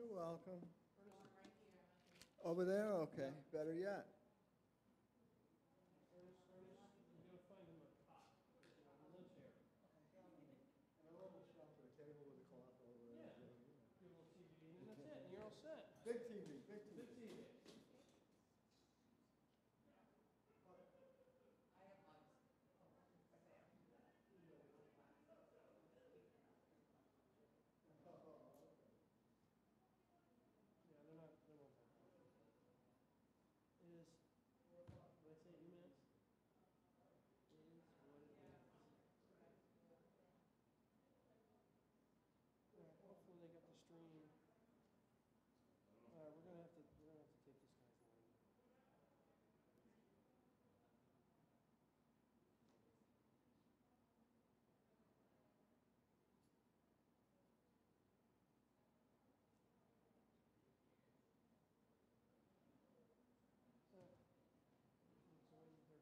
You're welcome. Over there? Okay, better yet. Big TV, big TV. Big TV. Yeah, they're not bad. It is, did I say UMass? It is what it is. Alright, hopefully they got the stream. Alright, we're gonna have to take this guy's line.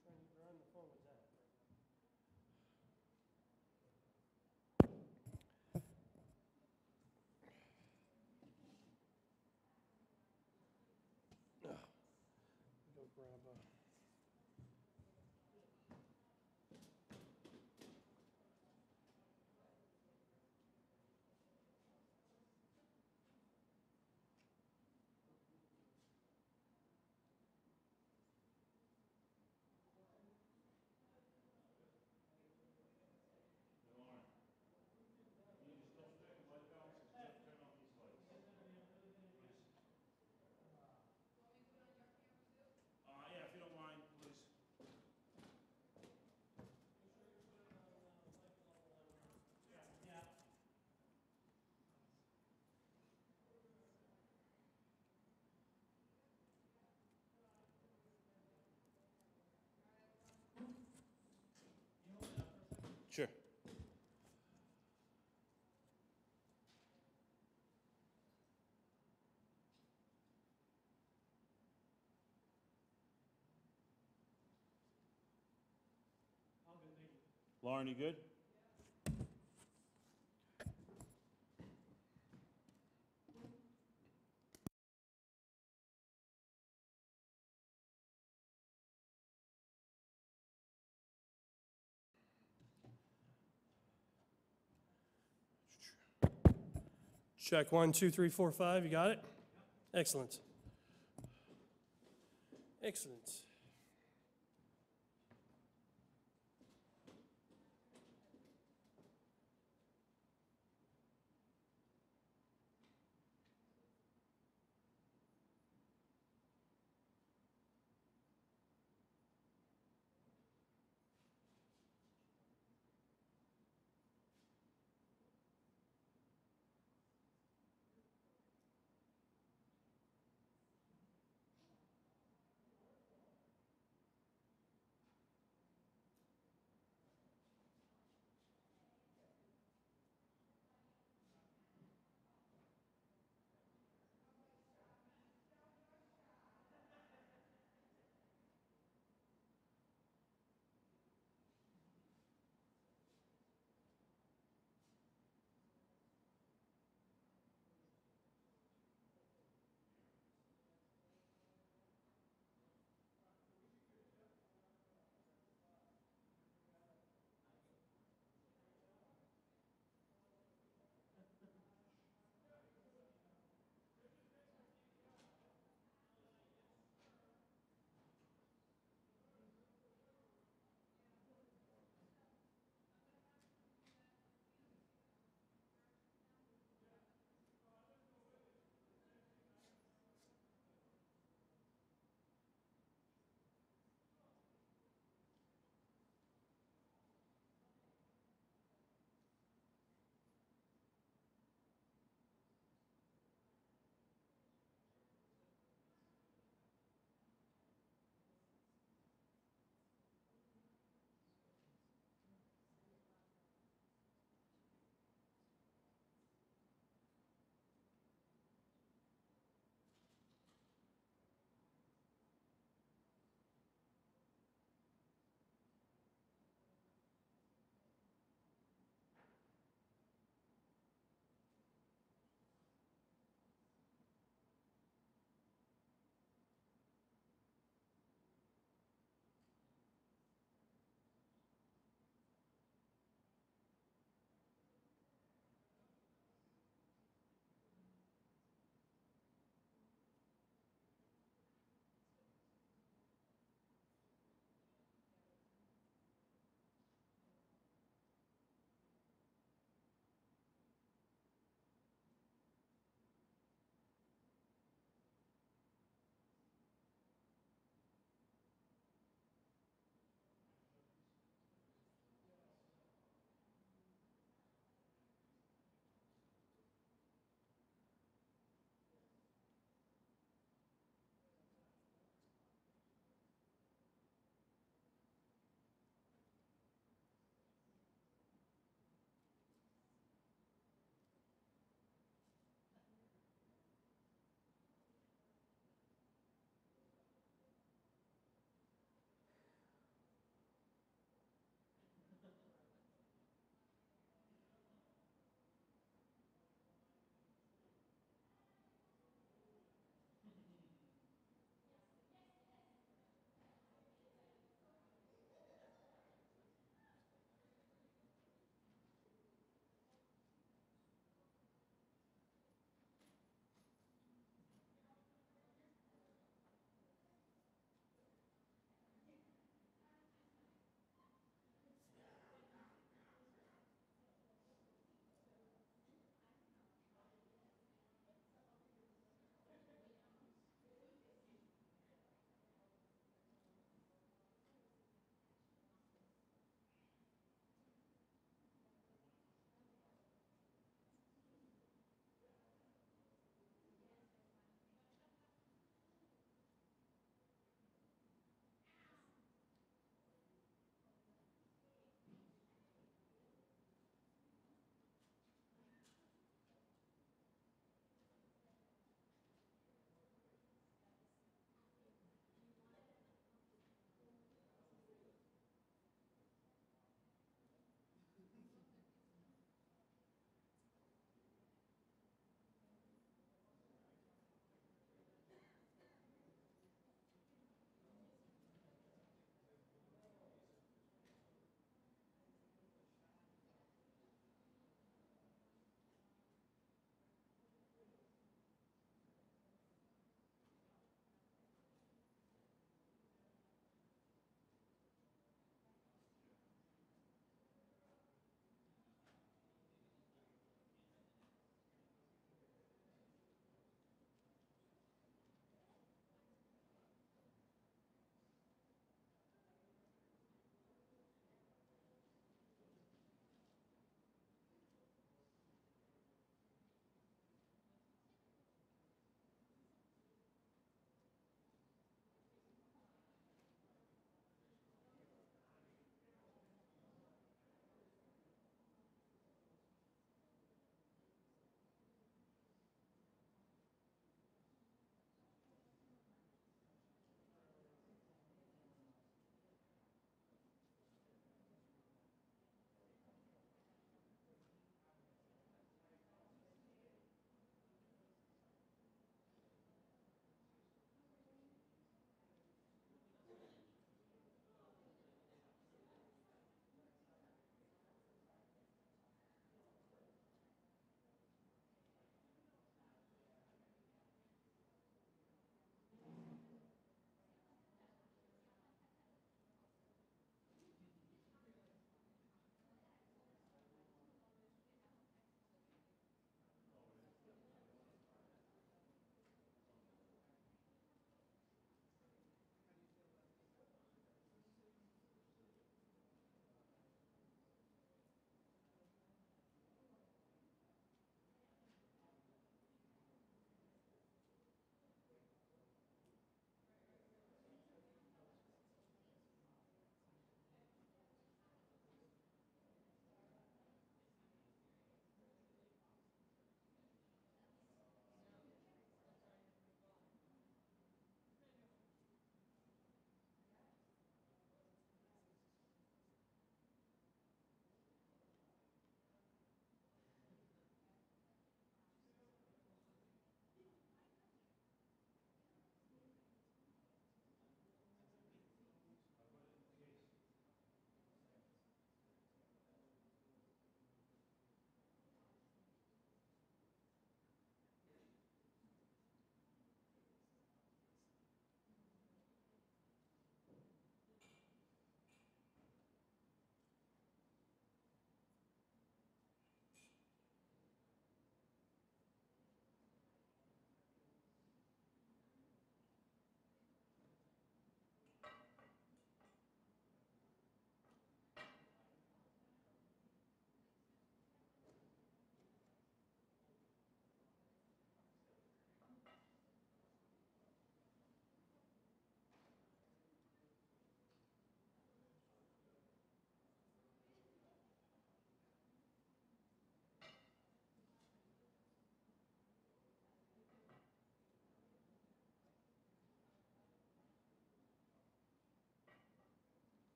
So they're on the phone with Zach right now. Go grab a. Yeah, if you don't mind, please. Yeah. Sure. Lauren, you good? Check 1, 2, 3, 4, 5. You got it? Excellent. Excellent.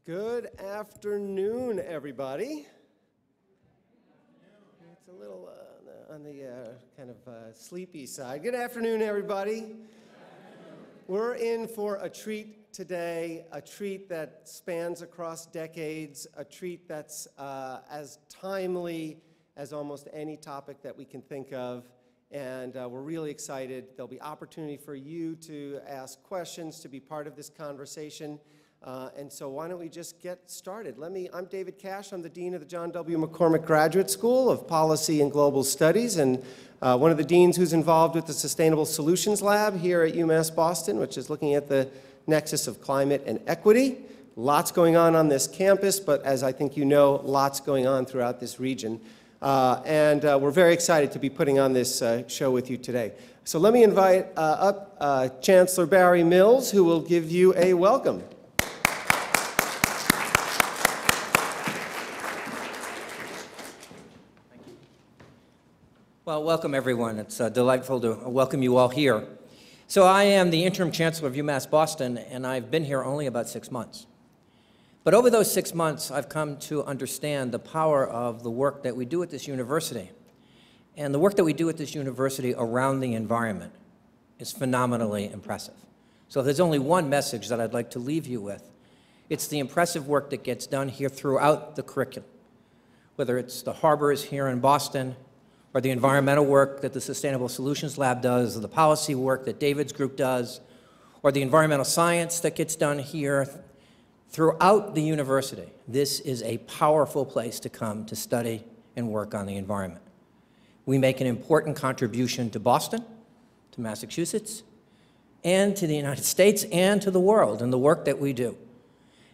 Good afternoon, everybody. It's a little on the kind of sleepy side. Good afternoon, everybody. We're in for a treat today, a treat that spans across decades, a treat that's as timely as almost any topic that we can think of. And we're really excited. There'll be opportunity for you to ask questions, to be part of this conversation. And so why don't we just get started? I'm David Cash. I'm the Dean of the John W. McCormack Graduate School of Policy and Global Studies, and one of the deans who's involved with the Sustainable Solutions Lab here at UMass Boston, which is looking at the nexus of climate and equity. Lots going on this campus, but as I think you know, lots going on throughout this region. And we're very excited to be putting on this show with you today. So let me invite up Chancellor Barry Mills, who will give you a welcome. Well, welcome everyone. It's delightful to welcome you all here. So I am the interim chancellor of UMass Boston, and I've been here only about 6 months. But over those 6 months, I've come to understand the power of the work that we do at this university. And the work that we do at this university around the environment is phenomenally impressive. So if there's only one message that I'd like to leave you with, it's the impressive work that gets done here throughout the curriculum. Whether it's the harbors here in Boston, or the environmental work that the Sustainable Solutions Lab does, or the policy work that David's group does, or the environmental science that gets done here throughout the university. This is a powerful place to come to study and work on the environment. We make an important contribution to Boston, to Massachusetts, and to the United States, and to the world in the work that we do.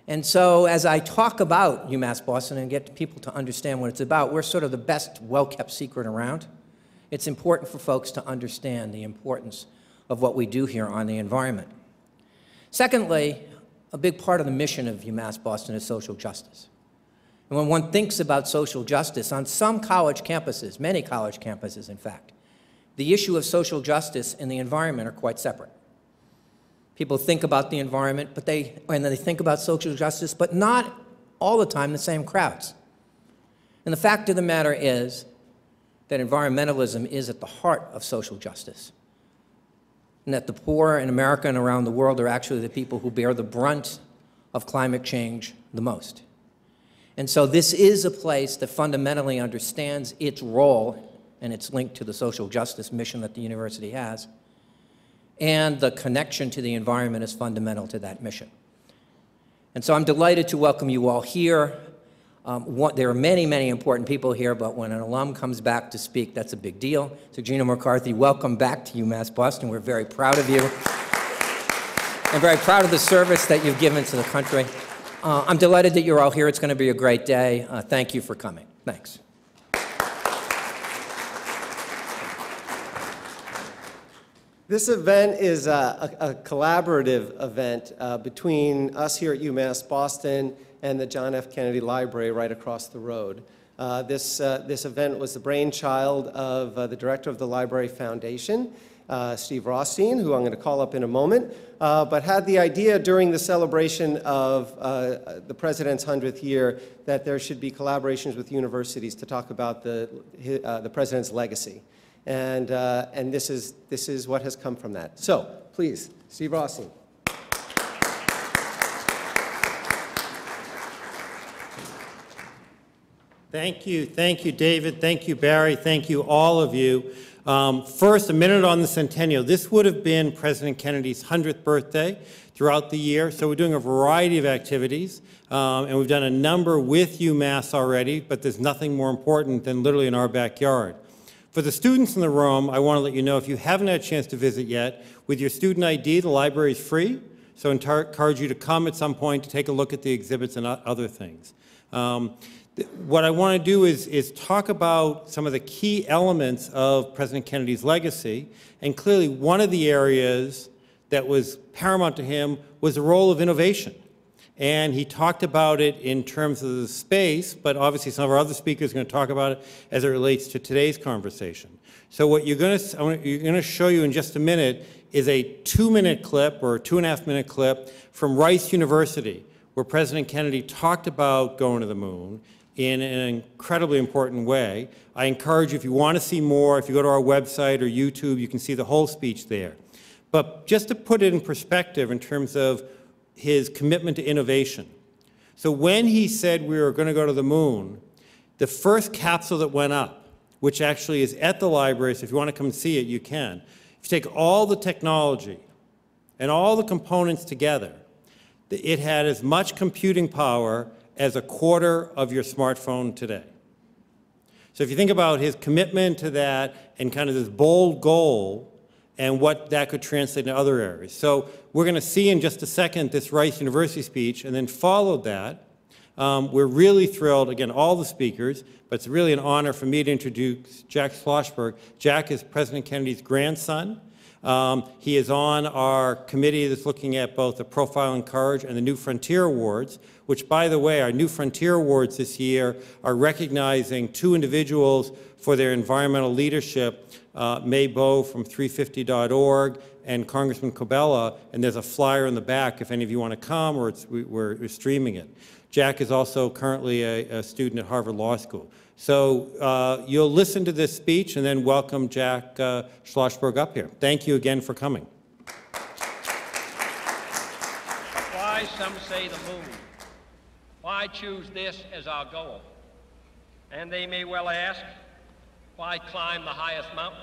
And so as I talk about UMass Boston and get people to understand what it's about, we're sort of the best well-kept secret around. It's important for folks to understand the importance of what we do here on the environment. Secondly, a big part of the mission of UMass Boston is social justice. And when one thinks about social justice on some college campuses, many college campuses in fact, the issue of social justice and the environment are quite separate. People think about the environment, and they think about social justice, but not all the time the same crowds. And the fact of the matter is that environmentalism is at the heart of social justice, and that the poor in America and around the world are actually the people who bear the brunt of climate change the most. And so this is a place that fundamentally understands its role and its link to the social justice mission that the university has. And the connection to the environment is fundamental to that mission. And so I'm delighted to welcome you all here. There are many, many important people here, but when an alum comes back to speak, that's a big deal. So Gina McCarthy, welcome back to UMass Boston. We're very proud of you. And very proud of the service that you've given to the country. I'm delighted that you're all here. It's going to be a great day. Thank you for coming. Thanks. This event is a collaborative event between us here at UMass Boston and the John F. Kennedy Library right across the road. This event was the brainchild of the director of the Library Foundation, Steve Rothstein, who I'm going to call up in a moment, but had the idea during the celebration of the President's 100th year that there should be collaborations with universities to talk about the President's legacy. And this is what has come from that. So, please, Steve Rothstein. Thank you, David. Thank you, Barry. Thank you, all of you. First, a minute on the centennial. This would have been President Kennedy's 100th birthday throughout the year, so we're doing a variety of activities, and we've done a number with UMass already, but there's nothing more important than literally in our backyard. For the students in the room, I want to let you know, if you haven't had a chance to visit yet, with your student ID, the library is free, so I encourage you to come at some point to take a look at the exhibits and other things. What I want to do is talk about some of the key elements of President Kennedy's legacy, and clearly one of the areas that was paramount to him was the role of innovation. And he talked about it in terms of the space, but obviously some of our other speakers are going to talk about it as it relates to today's conversation. So what you're going to show you in just a minute is a 2-minute clip or a 2.5-minute clip from Rice University, where President Kennedy talked about going to the moon in an incredibly important way. I encourage you, if you want to see more, if you go to our website or YouTube, you can see the whole speech there. But just to put it in perspective in terms of his commitment to innovation. So when he said we were going to go to the moon, the first capsule that went up, which actually is at the library, so if you want to come and see it, you can. If you take all the technology and all the components together, it had as much computing power as a quarter of your smartphone today. So if you think about his commitment to that and kind of this bold goal and what that could translate into other areas. So we're going to see in just a second this Rice University speech, and then followed that. We're really thrilled, again, all the speakers, but it's really an honor for me to introduce Jack Schlossberg. Jack is President Kennedy's grandson. He is on our committee that's looking at both the Profile and Courage and the New Frontier Awards, which, by the way, our New Frontier Awards this year are recognizing 2 individuals for their environmental leadership, May Bowe from 350.org and Congressman Cobella, and there's a flyer in the back if any of you want to come, or we're streaming it. Jack is also currently a student at Harvard Law School. So you'll listen to this speech and then welcome Jack Schlossberg up here. Thank you again for coming. Why, some say the moon? Why choose this as our goal? And they may well ask, why climb the highest mountain?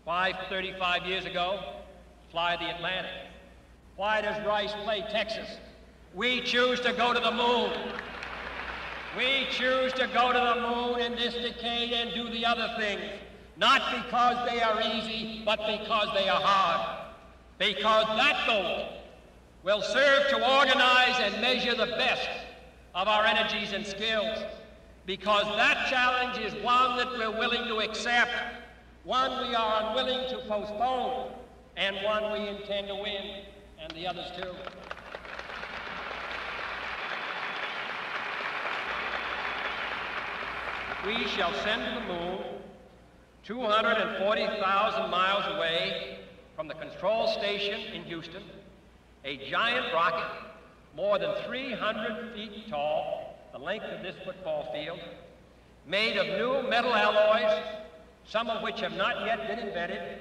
Why, 35 years ago, fly the Atlantic? Why does Rice play Texas? We choose to go to the moon. We choose to go to the moon in this decade and do the other things, not because they are easy, but because they are hard. Because that goal will serve to organize and measure the best of our energies and skills. Because that challenge is one that we're willing to accept, one we are unwilling to postpone, and one we intend to win, and the others too. We shall send to the moon 240,000 miles away from the control station in Houston, a giant rocket more than 300 feet tall, the length of this football field, made of new metal alloys, some of which have not yet been invented,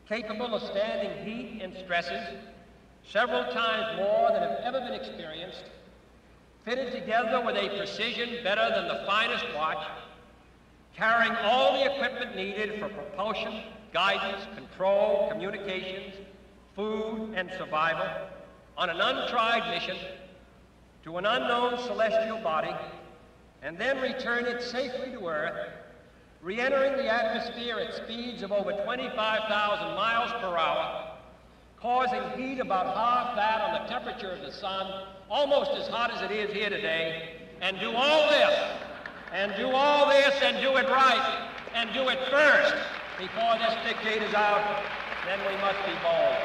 capable of standing heat and stresses several times more than have ever been experienced, fitted together with a precision better than the finest watch, carrying all the equipment needed for propulsion, guidance, control, communications, food, and survival on an untried mission to an unknown celestial body, and then return it safely to Earth, re-entering the atmosphere at speeds of over 25,000 miles per hour, causing heat about half that on the temperature of the sun, almost as hot as it is here today, and do all this, and do all this, and do it right, and do it first before this decade is out, then we must be bold.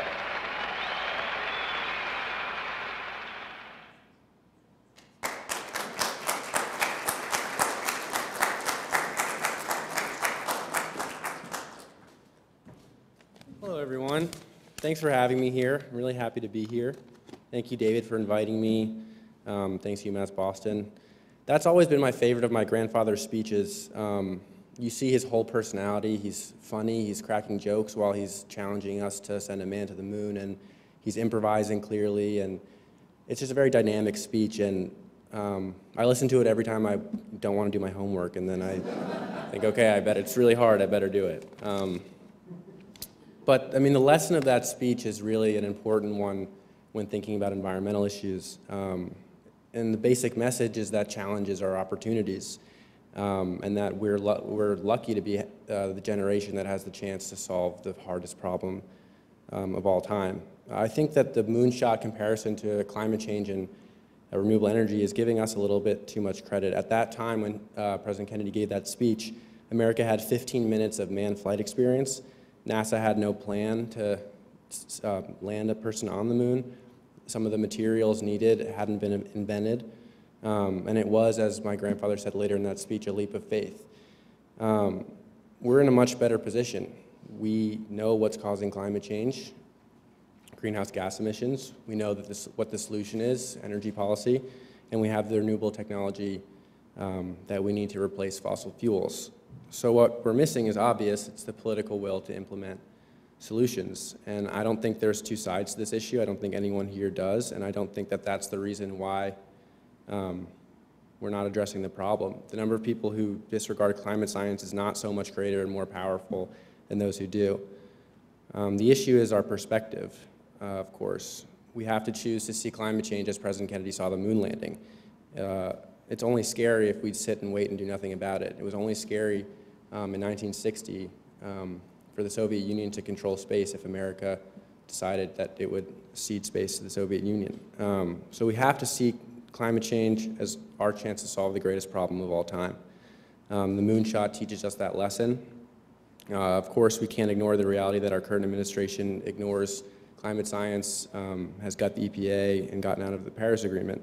Hello, everyone. Thanks for having me here. I'm really happy to be here. Thank you, David, for inviting me. Thanks, UMass Boston. That's always been my favorite of my grandfather's speeches. You see his whole personality. He's funny. He's cracking jokes while he's challenging us to send a man to the moon, and he's improvising clearly, and it's just a very dynamic speech, and I listen to it every time I don't want to do my homework, and then I think, okay, I bet it's really hard. I better do it. But, I mean, the lesson of that speech is really an important one when thinking about environmental issues. And the basic message is that challenges are opportunities, and that we're lucky to be the generation that has the chance to solve the hardest problem of all time. I think that the moonshot comparison to climate change and renewable energy is giving us a little bit too much credit. At that time when President Kennedy gave that speech, America had 15 minutes of manned flight experience. NASA had no plan to land a person on the moon. Some of the materials needed hadn't been invented. And it was, as my grandfather said later in that speech, a leap of faith. We're in a much better position. We know what's causing climate change. greenhouse gas emissions. We know that what the solution is, energy policy, and we have the renewable technology that we need to replace fossil fuels. So what we're missing is obvious. It's the political will to implement solutions. And I don't think there's two sides to this issue. I don't think anyone here does, and I don't think that that's the reason why we're not addressing the problem. The number of people who disregard climate science is not so much greater and more powerful than those who do. The issue is our perspective, of course. We have to choose to see climate change as President Kennedy saw the moon landing. It's only scary if we sit and wait and do nothing about it. It was only scary in 1960 for the Soviet Union to control space if America decided that it would cede space to the Soviet Union. So we have to see climate change as our chance to solve the greatest problem of all time. The moonshot teaches us that lesson. Of course, we can't ignore the reality that our current administration ignores climate science, has got the EPA, and gotten out of the Paris Agreement.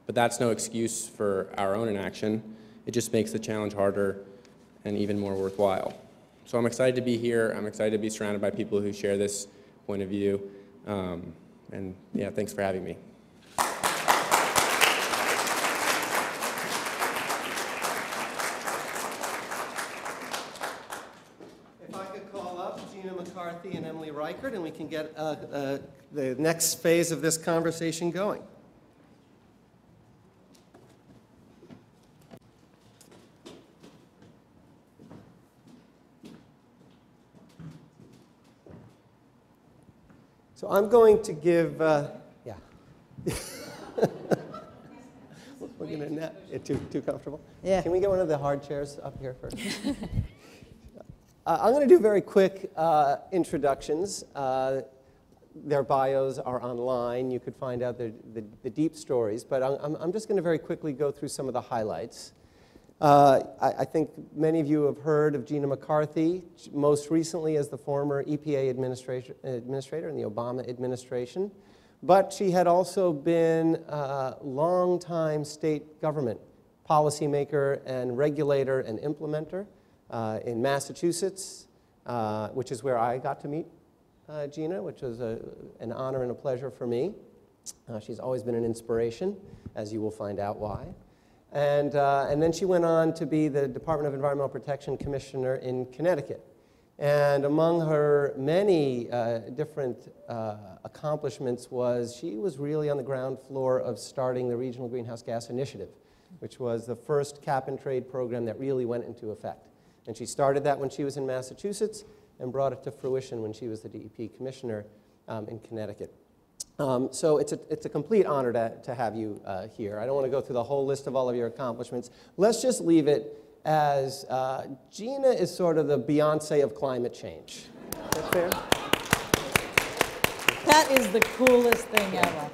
But that's no excuse for our own inaction. It just makes the challenge harder and even more worthwhile. So I'm excited to be here. I'm excited to be surrounded by people who share this point of view. And yeah, thanks for having me. If I could call up Gina McCarthy and Emily Reichert, and we can get the next phase of this conversation going. So I'm going to give, yeah. We're gonna too comfortable? Yeah. Can we get one of the hard chairs up here first? I'm going to do very quick introductions. Their bios are online. You could find out the deep stories, but I'm just going to very quickly go through some of the highlights. I think many of you have heard of Gina McCarthy, most recently as the former EPA administrator in the Obama administration. But she had also been a longtime state government policymaker and regulator and implementer in Massachusetts, which is where I got to meet Gina, which was an honor and a pleasure for me. She's always been an inspiration, as you will find out why. And then she went on to be the Department of Environmental Protection Commissioner in Connecticut. And among her many different accomplishments was she was really on the ground floor of starting the Regional Greenhouse Gas Initiative, which was the first cap-and-trade program that really went into effect. And she started that when she was in Massachusetts and brought it to fruition when she was the DEP Commissioner in Connecticut. So it's a complete honor to have you here. I don't want to go through the whole list of all of your accomplishments. Let's just leave it as Gina is sort of the Beyonce of climate change. Is that fair? That is the coolest thing ever.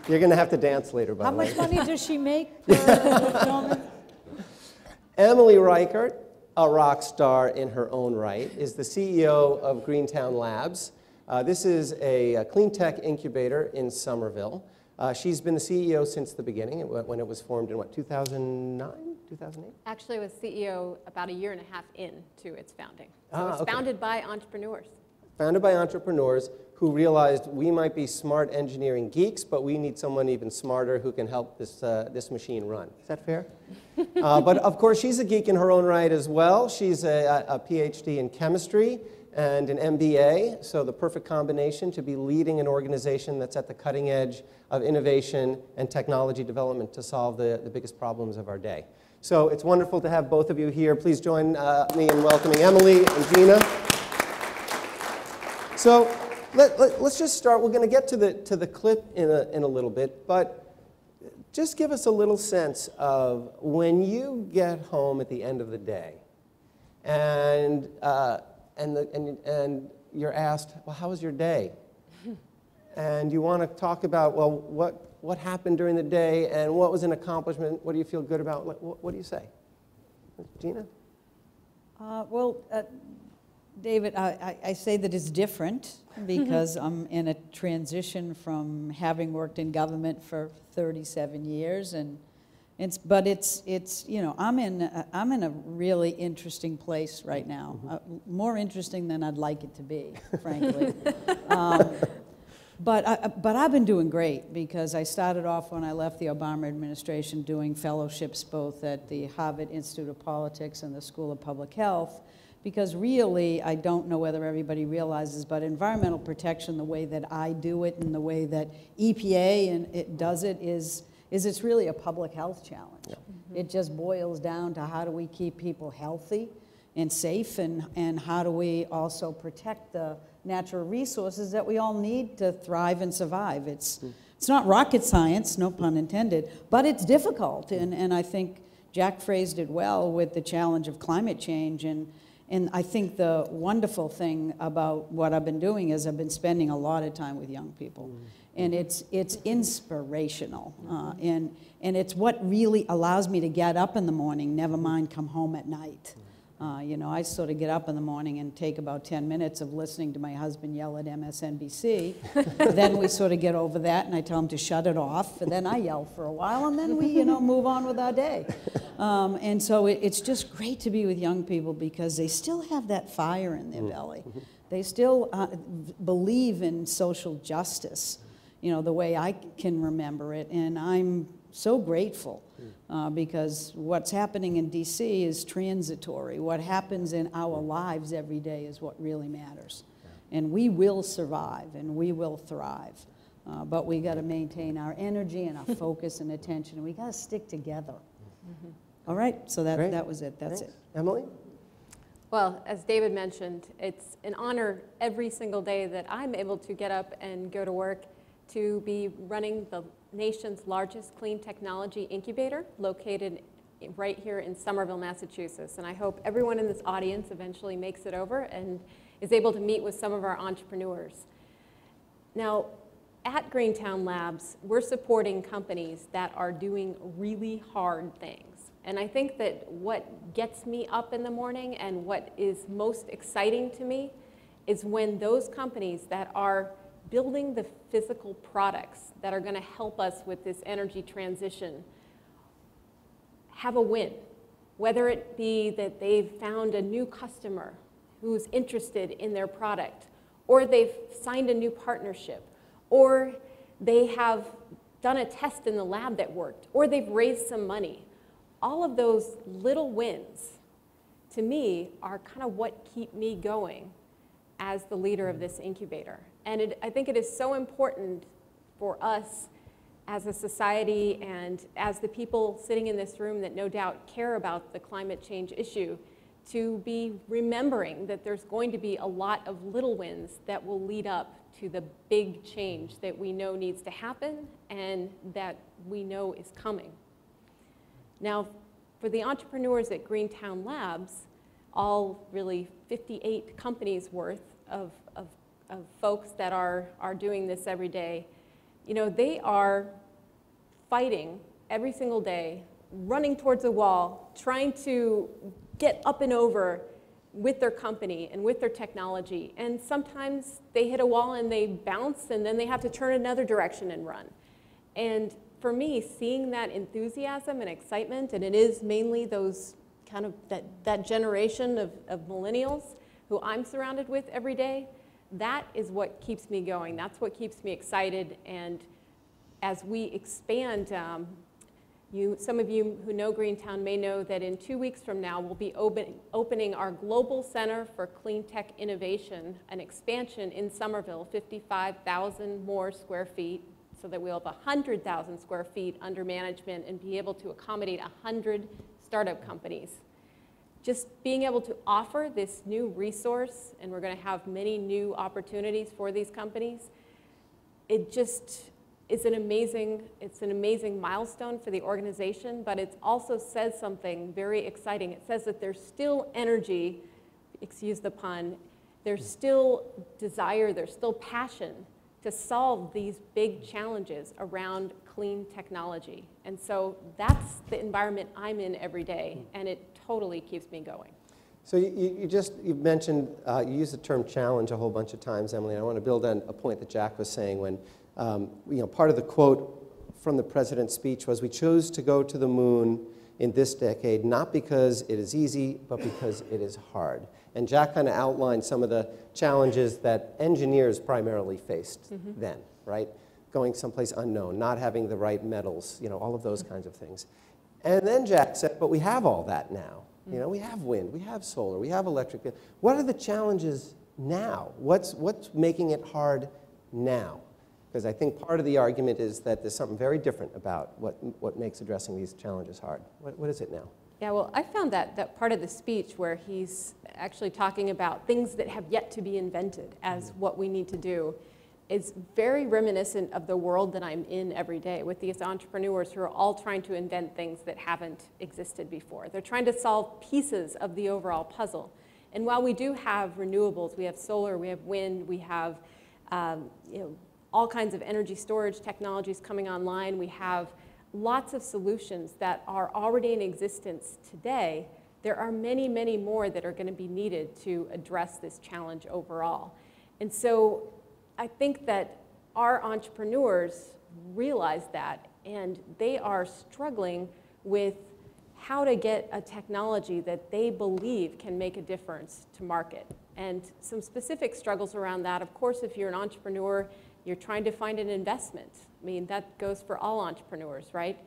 You're going to have to dance later, by How the way. much money does she make for filming? Emily Reichert, a rock star in her own right, is the CEO of Greentown Labs. This is a clean tech incubator in Somerville. She's been the CEO since the beginning, when it was formed in, what, 2009, 2008? Actually, it was CEO about a year and a half into its founding. So it was okay. founded by entrepreneurs. Founded by entrepreneurs who realized we might be smart engineering geeks, but we need someone even smarter who can help this machine run. Is that fair? But of course, she's a geek in her own right as well. She's a PhD in chemistry and an MBA, so the perfect combination to be leading an organization that's at the cutting edge of innovation and technology development to solve the biggest problems of our day. So it's wonderful to have both of you here. Please join me in welcoming Emily and Gina. So let's just start. We're going to get to the clip in a little bit, but just give us a little sense of when you get home at the end of the day and you're asked, well, how was your day? And you want to talk about, well, what happened during the day and what was an accomplishment? What do you feel good about? What do you say? Gina? David, I say that it's different because I'm in a transition from having worked in government for 37 years, but it's you know, I'm in a really interesting place right now, more interesting than I'd like it to be, frankly. But I've been doing great because I started off when I left the Obama administration doing fellowships both at the Harvard Institute of Politics and the School of Public Health, because really, I don't know whether everybody realizes, but environmental protection, the way that I do it and the way that EPA and it does it is it's really a public health challenge. Yeah. It just boils down to how do we keep people healthy and safe, and how do we also protect the natural resources that we all need to thrive and survive. It's not rocket science, no pun intended, but it's difficult, and I think Jack phrased it well with the challenge of climate change, and I think the wonderful thing about what I've been doing is I've been spending a lot of time with young people, and it's inspirational, and it's what really allows me to get up in the morning, never mind come home at night. You know, I sort of get up in the morning and take about 10 minutes of listening to my husband yell at MSNBC. Then we sort of get over that, and I tell him to shut it off, and then I yell for a while, and then we, you know, move on with our day. And so it's just great to be with young people because they still have that fire in their belly. They still believe in social justice, you know, the way I can remember it, and I'm so grateful. Because what's happening in DC is transitory. What happens in our lives every day is what really matters. And we will survive and we will thrive. But we got to maintain our energy and our focus and attention. And we got to stick together. All right, so that was it. That's it. Emily? Well, as David mentioned, it's an honor every single day that I'm able to get up and go to work to be running the nation's largest clean technology incubator located right here in Somerville, Massachusetts. And I hope everyone in this audience eventually makes it over and is able to meet with some of our entrepreneurs. Now, at Greentown Labs, we're supporting companies that are doing really hard things. And I think that what gets me up in the morning and what is most exciting to me is when those companies that are building the physical products that are going to help us with this energy transition have a win, whether it be that they've found a new customer who's interested in their product, or they've signed a new partnership, or they have done a test in the lab that worked, or they've raised some money. All of those little wins, to me, are kind of what keep me going as the leader of this incubator. And I think it is so important for us as a society and as the people sitting in this room that no doubt care about the climate change issue to be remembering that there's going to be a lot of little wins that will lead up to the big change that we know needs to happen and that we know is coming. Now, for the entrepreneurs at Greentown Labs, all really 58 companies worth of folks that are doing this every day, you know, they are fighting every single day, running towards a wall, trying to get up and over with their company and with their technology. And sometimes they hit a wall and they bounce and then they have to turn another direction and run. And for me, seeing that enthusiasm and excitement, and it is mainly those kind of that generation of millennials who I'm surrounded with every day, that is what keeps me going. That's what keeps me excited. And as we expand, some of you who know Greentown may know that in 2 weeks from now, we'll be opening our Global Center for Clean Tech Innovation, an expansion in Somerville, 55,000 more square feet, so that we'll have 100,000 square feet under management and be able to accommodate 100 startup companies. Just being able to offer this new resource, and we're going to have many new opportunities for these companies, it just is an amazing milestone for the organization, but it also says something very exciting. It says that there's still energy, excuse the pun, there's still desire, there's still passion to solve these big challenges around clean technology. And so that's the environment I'm in every day, and it totally keeps me going. So you mentioned, you used the term challenge a whole bunch of times, Emily. I want to build on a point that Jack was saying when, part of the quote from the president's speech was, we chose to go to the moon in this decade, not because it is easy, but because it is hard. And Jack kind of outlined some of the challenges that engineers primarily faced then, right? Going someplace unknown, not having the right metals, you know, all of those kinds of things. And then Jack said, but we have all that now. You know, we have wind, we have solar, we have electric. What are the challenges now? What's making it hard now? Because I think part of the argument is that there's something very different about what makes addressing these challenges hard. What is it now? Yeah, well, I found that part of the speech where he's actually talking about things that have yet to be invented as what we need to do is very reminiscent of the world that I'm in every day with these entrepreneurs who are all trying to invent things that haven't existed before. They're trying to solve pieces of the overall puzzle. And while we do have renewables, we have solar, we have wind, we have all kinds of energy storage technologies coming online, we have lots of solutions that are already in existence today. There are many, many more that are going to be needed to address this challenge overall. And so I think that our entrepreneurs realize that, and they are struggling with how to get a technology that they believe can make a difference to market. And some specific struggles around that, of course, if you're an entrepreneur, you're trying to find an investment. I mean, that goes for all entrepreneurs, right?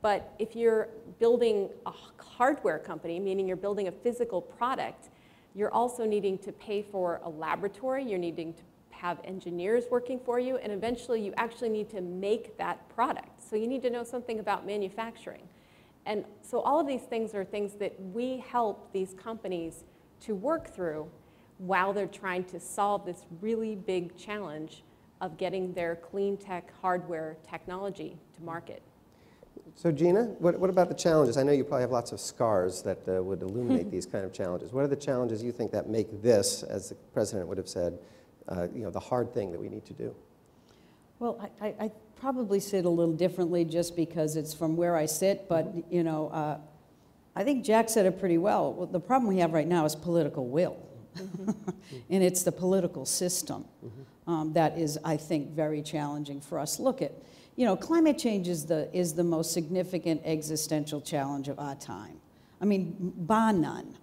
But if you're building a hardware company, meaning you're building a physical product, you're also needing to pay for a laboratory, you're needing to have engineers working for you, and eventually you actually need to make that product. So you need to know something about manufacturing. And so all of these things are things that we help these companies to work through while they're trying to solve this really big challenge of getting their clean tech hardware technology to market. So Gina, what about the challenges? I know you probably have lots of scars that would illuminate these kind of challenges. What are the challenges you think that make this, as the president would have said, the hard thing that we need to do? Well, I probably sit a little differently just because it's from where I sit, but you know, I think Jack said it pretty well. Well, the problem we have right now is political will. And it's the political system that is, I think, very challenging for us. Look at, you know, climate change is the most significant existential challenge of our time. I mean, bar none.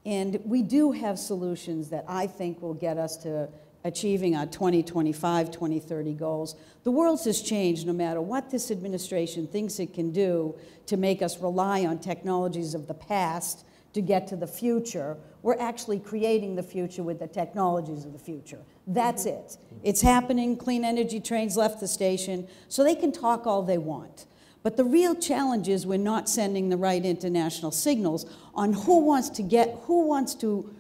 And we do have solutions that I think will get us to achieving our 2025, 2030 goals. The world has changed no matter what this administration thinks it can do to make us rely on technologies of the past to get to the future. We're actually creating the future with the technologies of the future. That's it. It's happening. Clean energy trains left the station, so they can talk all they want. But the real challenge is we're not sending the right international signals on who wants to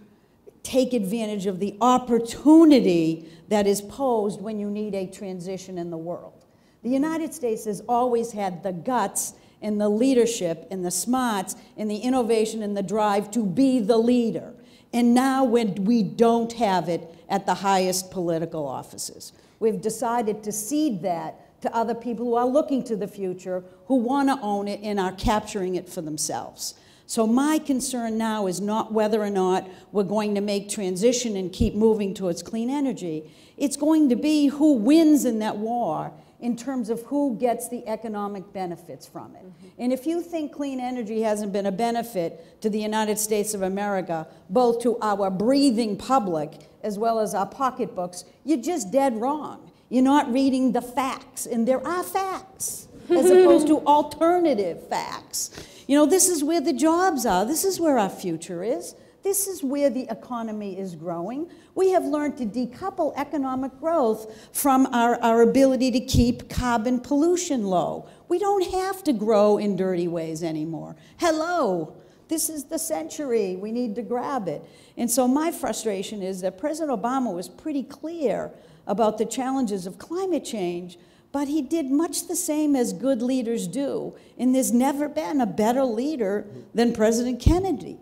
take advantage of the opportunity that is posed when you need a transition in the world. The United States has always had the guts and the leadership and the smarts and the innovation and the drive to be the leader. And now we don't have it at the highest political offices. We've decided to cede that to other people who are looking to the future, who want to own it and are capturing it for themselves. So my concern now is not whether or not we're going to make transition and keep moving towards clean energy. It's going to be who wins in that war in terms of who gets the economic benefits from it. And if you think clean energy hasn't been a benefit to the United States of America, both to our breathing public as well as our pocketbooks, you're just dead wrong. You're not reading the facts, and there are facts, as opposed to alternative facts. You know, this is where the jobs are. This is where our future is. This is where the economy is growing. We have learned to decouple economic growth from our ability to keep carbon pollution low. We don't have to grow in dirty ways anymore. Hello, this is the century. We need to grab it. And so my frustration is that President Obama was pretty clear about the challenges of climate change, but he did much the same as good leaders do. And there's never been a better leader than President Kennedy.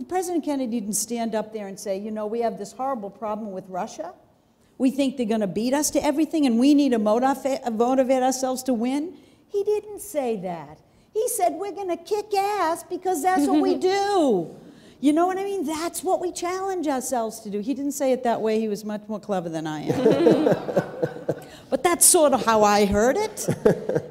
President Kennedy didn't stand up there and say, you know, we have this horrible problem with Russia. We think they're going to beat us to everything and we need to motivate ourselves to win. He didn't say that. He said, we're going to kick ass because that's what we do. You know what I mean? That's what we challenge ourselves to do. He didn't say it that way. He was much more clever than I am. But that's sort of how I heard it.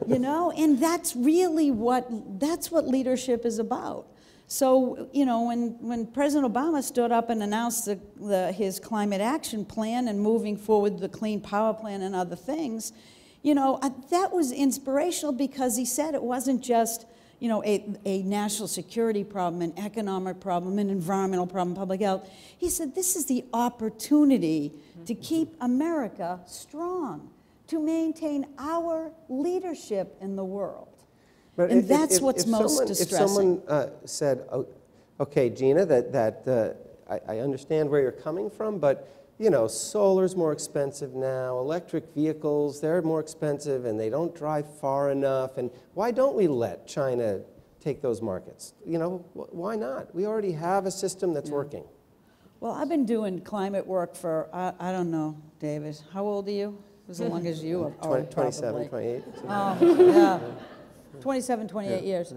You know, and that's really what leadership is about. So, you know, when President Obama stood up and announced his climate action plan and moving forward the Clean Power Plan and other things, you know, that was inspirational because he said it wasn't just, you know, a national security problem, an economic problem, an environmental problem, public health. He said this is the opportunity to keep America strong, to maintain our leadership in the world. But and that's what's most distressing. If someone said, oh, okay, Gina, I understand where you're coming from, but you know, solar's more expensive now, electric vehicles, they're more expensive and they don't drive far enough, and why don't we let China take those markets? You know, why not? We already have a system that's working. Well, I've been doing climate work for, I don't know, David, how old are you? As long as you are. 27, 28. Yeah, 27, 28 years.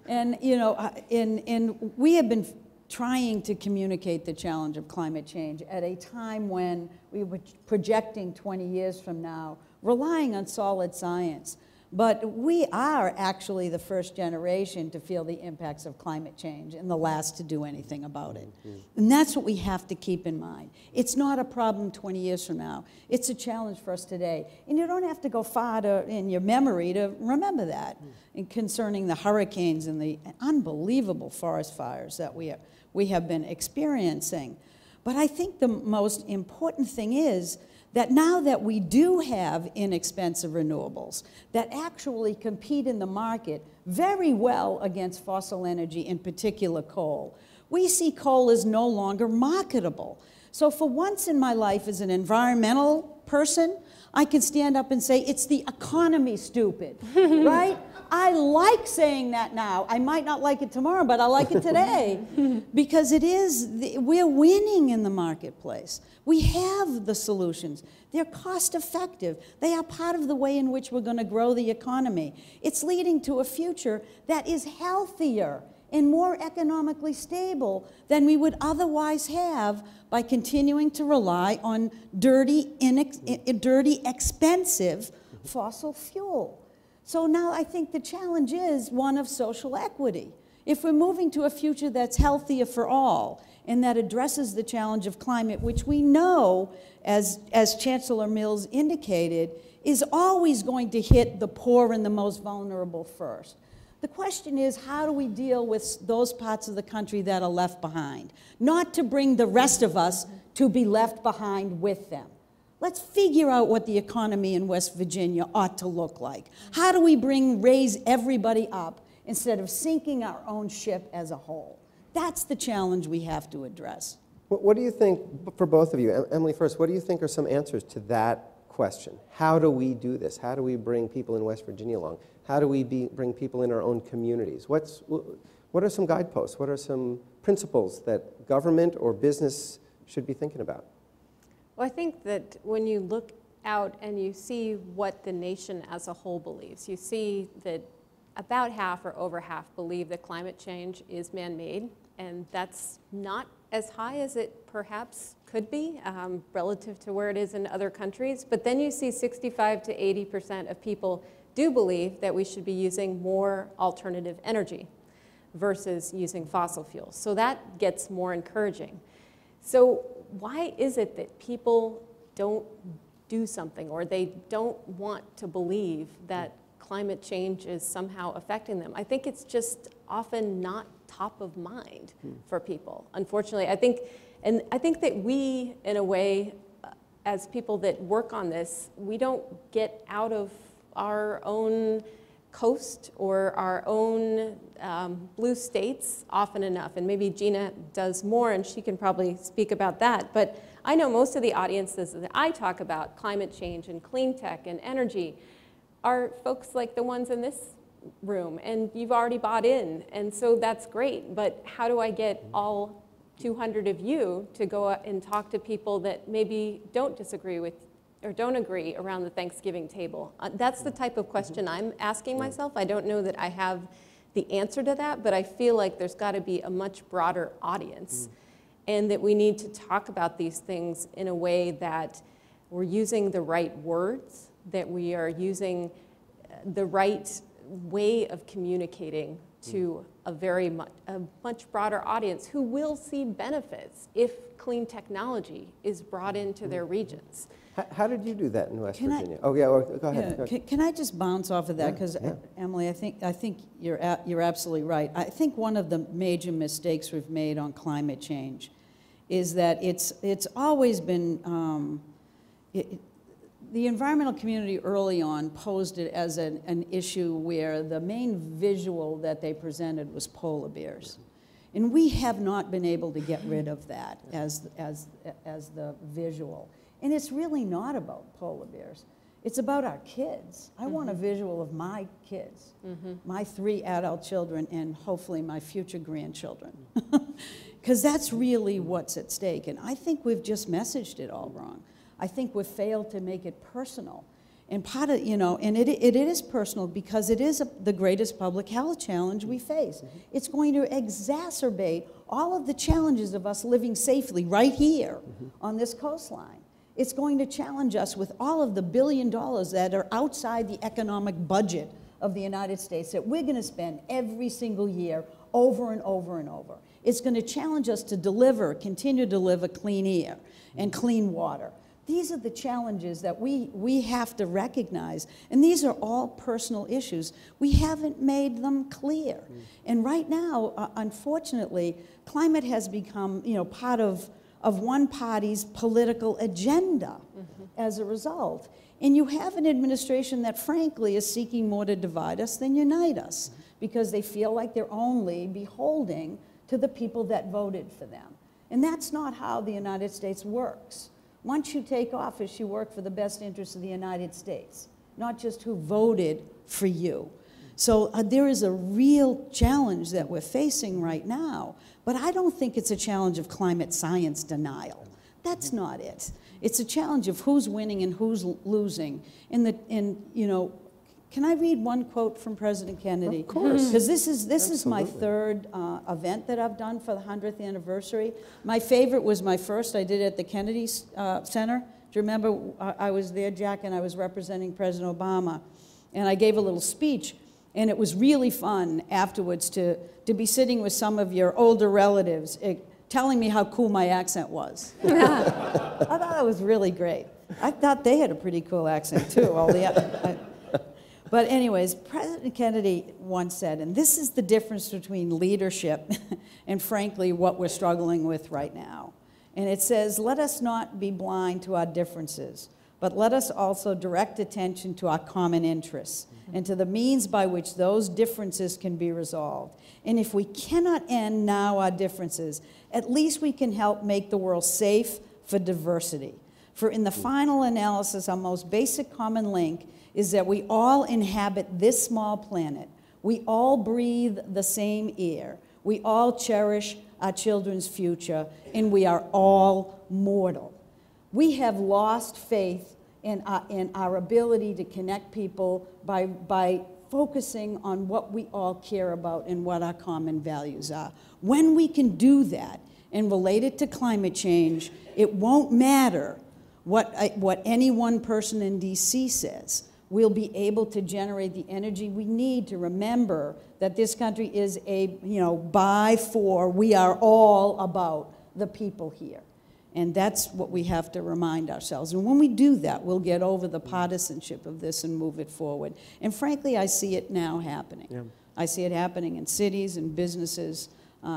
And, you know, and we have been trying to communicate the challenge of climate change at a time when we were projecting 20 years from now, relying on solid science. But we are actually the first generation to feel the impacts of climate change and the last to do anything about it. And that's what we have to keep in mind. It's not a problem 20 years from now. It's a challenge for us today. And you don't have to go far in your memory to remember that, and concerning the hurricanes and the unbelievable forest fires that we have been experiencing. But I think the most important thing is that now that we do have inexpensive renewables that actually compete in the market very well against fossil energy, in particular coal, we see coal as no longer marketable. So for once in my life as an environmental person, I can stand up and say, it's the economy, stupid, right? I like saying that now. I might not like it tomorrow, but I like it today because we're winning in the marketplace. We have the solutions. They're cost effective. They are part of the way in which we're going to grow the economy. It's leading to a future that is healthier and more economically stable than we would otherwise have by continuing to rely on dirty, expensive fossil fuel. So now I think the challenge is one of social equity. If we're moving to a future that's healthier for all and that addresses the challenge of climate, which we know, as Chancellor Mills indicated, is always going to hit the poor and the most vulnerable first. The question is, how do we deal with those parts of the country that are left behind? Not to bring the rest of us to be left behind with them. Let's figure out what the economy in West Virginia ought to look like. How do we raise everybody up instead of sinking our own ship as a whole? That's the challenge we have to address. What do you think, for both of you, Emily first, what do you think are some answers to that question? How do we do this? How do we bring people in West Virginia along? How do we bring people in our own communities? What are some guideposts? What are some principles that government or business should be thinking about? Well, I think that when you look out and you see what the nation as a whole believes, you see that about half or over half believe that climate change is man-made, and that's not as high as it perhaps could be relative to where it is in other countries. But then you see 65 to 80% of people do believe that we should be using more alternative energy versus using fossil fuels. So that gets more encouraging. So why is it that people don't do something, or they don't want to believe that climate change is somehow affecting them? I think it's just often not top of mind for people, unfortunately. I think that we, in a way, as people that work on this, we don't get out of our own coast or our own blue states often enough. And maybe Gina does more, and she can probably speak about that. But I know most of the audiences that I talk about climate change and clean tech and energy are folks like the ones in this room, and you've already bought in, and so that's great. But how do I get all 200 of you to go out and talk to people that maybe don't disagree with or don't agree around the Thanksgiving table? That's the type of question I'm asking myself. I don't know that I have the answer to that, but I feel like there's got to be a much broader audience, and that we need to talk about these things in a way that we're using the right words, that we are using the right way of communicating to a much broader audience who will see benefits if clean technology is brought into their regions. How did you do that in West Can I- Virginia? Oh, yeah, well, go ahead. Yeah, can I just bounce off of that? Yeah, Because, yeah. Emily, I think you're absolutely right. I think one of the major mistakes we've made on climate change is that it's always been, the environmental community early on posed it as an issue where the main visual that they presented was polar bears. And we have not been able to get rid of that as the visual. And it's really not about polar bears. It's about our kids. I want a visual of my kids, my 3 adult children, and hopefully my future grandchildren. Because that's really what's at stake. And I think we've just messaged it all wrong. I think we've failed to make it personal. And part of, and it is personal because it is the greatest public health challenge we face. It's going to exacerbate all of the challenges of us living safely right here on this coastline. It's going to challenge us with all of the $1 billion that are outside the economic budget of the United States that we're going to spend every single year over and over and over. It's going to challenge us to continue to deliver clean air and clean water. These are the challenges that we have to recognize, and these are all personal issues. We haven't made them clear. And right now, unfortunately, climate has become, part of one party's political agenda as a result. And you have an administration that, frankly, is seeking more to divide us than unite us because they feel like they're only beholding to the people that voted for them. And that's not how the United States works. Once you take office, you work for the best interests of the United States, not just who voted for you. So there is a real challenge that we're facing right now, but I don't think it's a challenge of climate science denial. That's not it. It's a challenge of who's winning and who's losing. Can I read one quote from President Kennedy? Of course. Because this is my third event that I've done for the 100th anniversary. My favorite was my first. I did it at the Kennedy Center. Do you remember? I was there, Jack, and I was representing President Obama. And I gave a little speech. And it was really fun afterwards to be sitting with some of your older relatives telling me how cool my accent was. I thought it was really great. I thought they had a pretty cool accent, too. But anyways, President Kennedy once said, and this is the difference between leadership and, frankly, what we're struggling with right now. And it says, let us not be blind to our differences, but let us also direct attention to our common interests and to the means by which those differences can be resolved. And if we cannot end now our differences, at least we can help make the world safe for diversity. For in the final analysis, our most basic common link is that we all inhabit this small planet. We all breathe the same air. We all cherish our children's future, and we are all mortal. We have lost faith in our ability to connect people by focusing on what we all care about and what our common values are. When we can do that and relate it to climate change, it won't matter what any one person in DC says. We'll be able to generate the energy we need to remember that this country is we are all about the people here. And that's what we have to remind ourselves. And when we do that, we'll get over the partisanship of this and move it forward. And frankly, I see it now happening. Yeah. I see it happening in cities and businesses.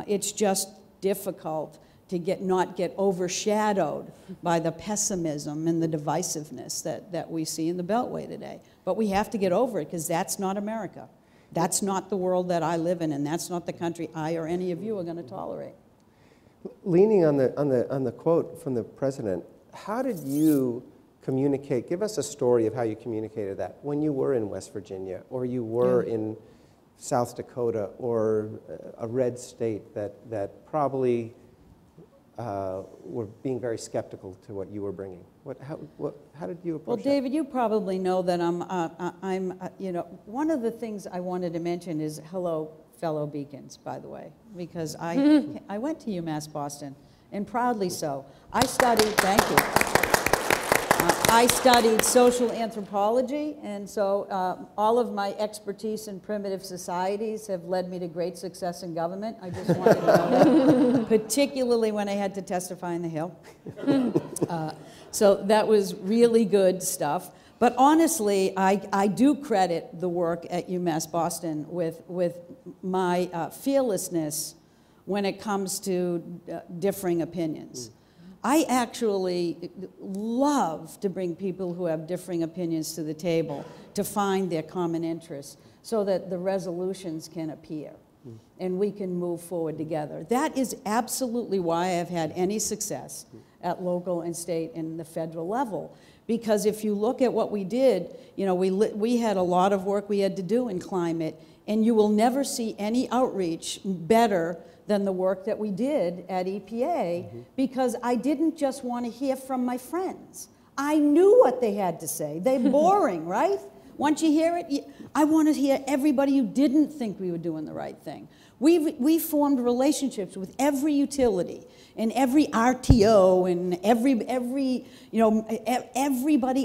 It's just difficult to not get overshadowed by the pessimism and the divisiveness that we see in the Beltway today. But we have to get over it because that's not America. That's not the world that I live in, and that's not the country I or any of you are going to tolerate. Leaning on the quote from the president, how did you communicate? Give us a story of how you communicated that when you were in West Virginia or you were in South Dakota or a red state that probably were being very skeptical to what you were bringing. How did you approach Well, David, you probably know that I'm one of the things I wanted to mention is hello, fellow Beacons, by the way, because I went to UMass Boston, and proudly so. I studied, thank you. I studied social anthropology, and so all of my expertise in primitive societies have led me to great success in government. I just wanted to know that, particularly when I had to testify in the Hill. So that was really good stuff. But honestly, I do credit the work at UMass Boston with my fearlessness when it comes to differing opinions. I actually love to bring people who have differing opinions to the table to find their common interests so that the resolutions can appear and we can move forward together. That is absolutely why I've had any success at local and state and the federal level. Because if you look at what we did, you know, we had a lot of work we had to do in climate, and you will never see any outreach better than the work that we did at EPA, because I didn't just want to hear from my friends. I knew what they had to say. They're boring, right? Once you hear it, I want to hear everybody who didn't think we were doing the right thing. We formed relationships with every utility and every RTO and everybody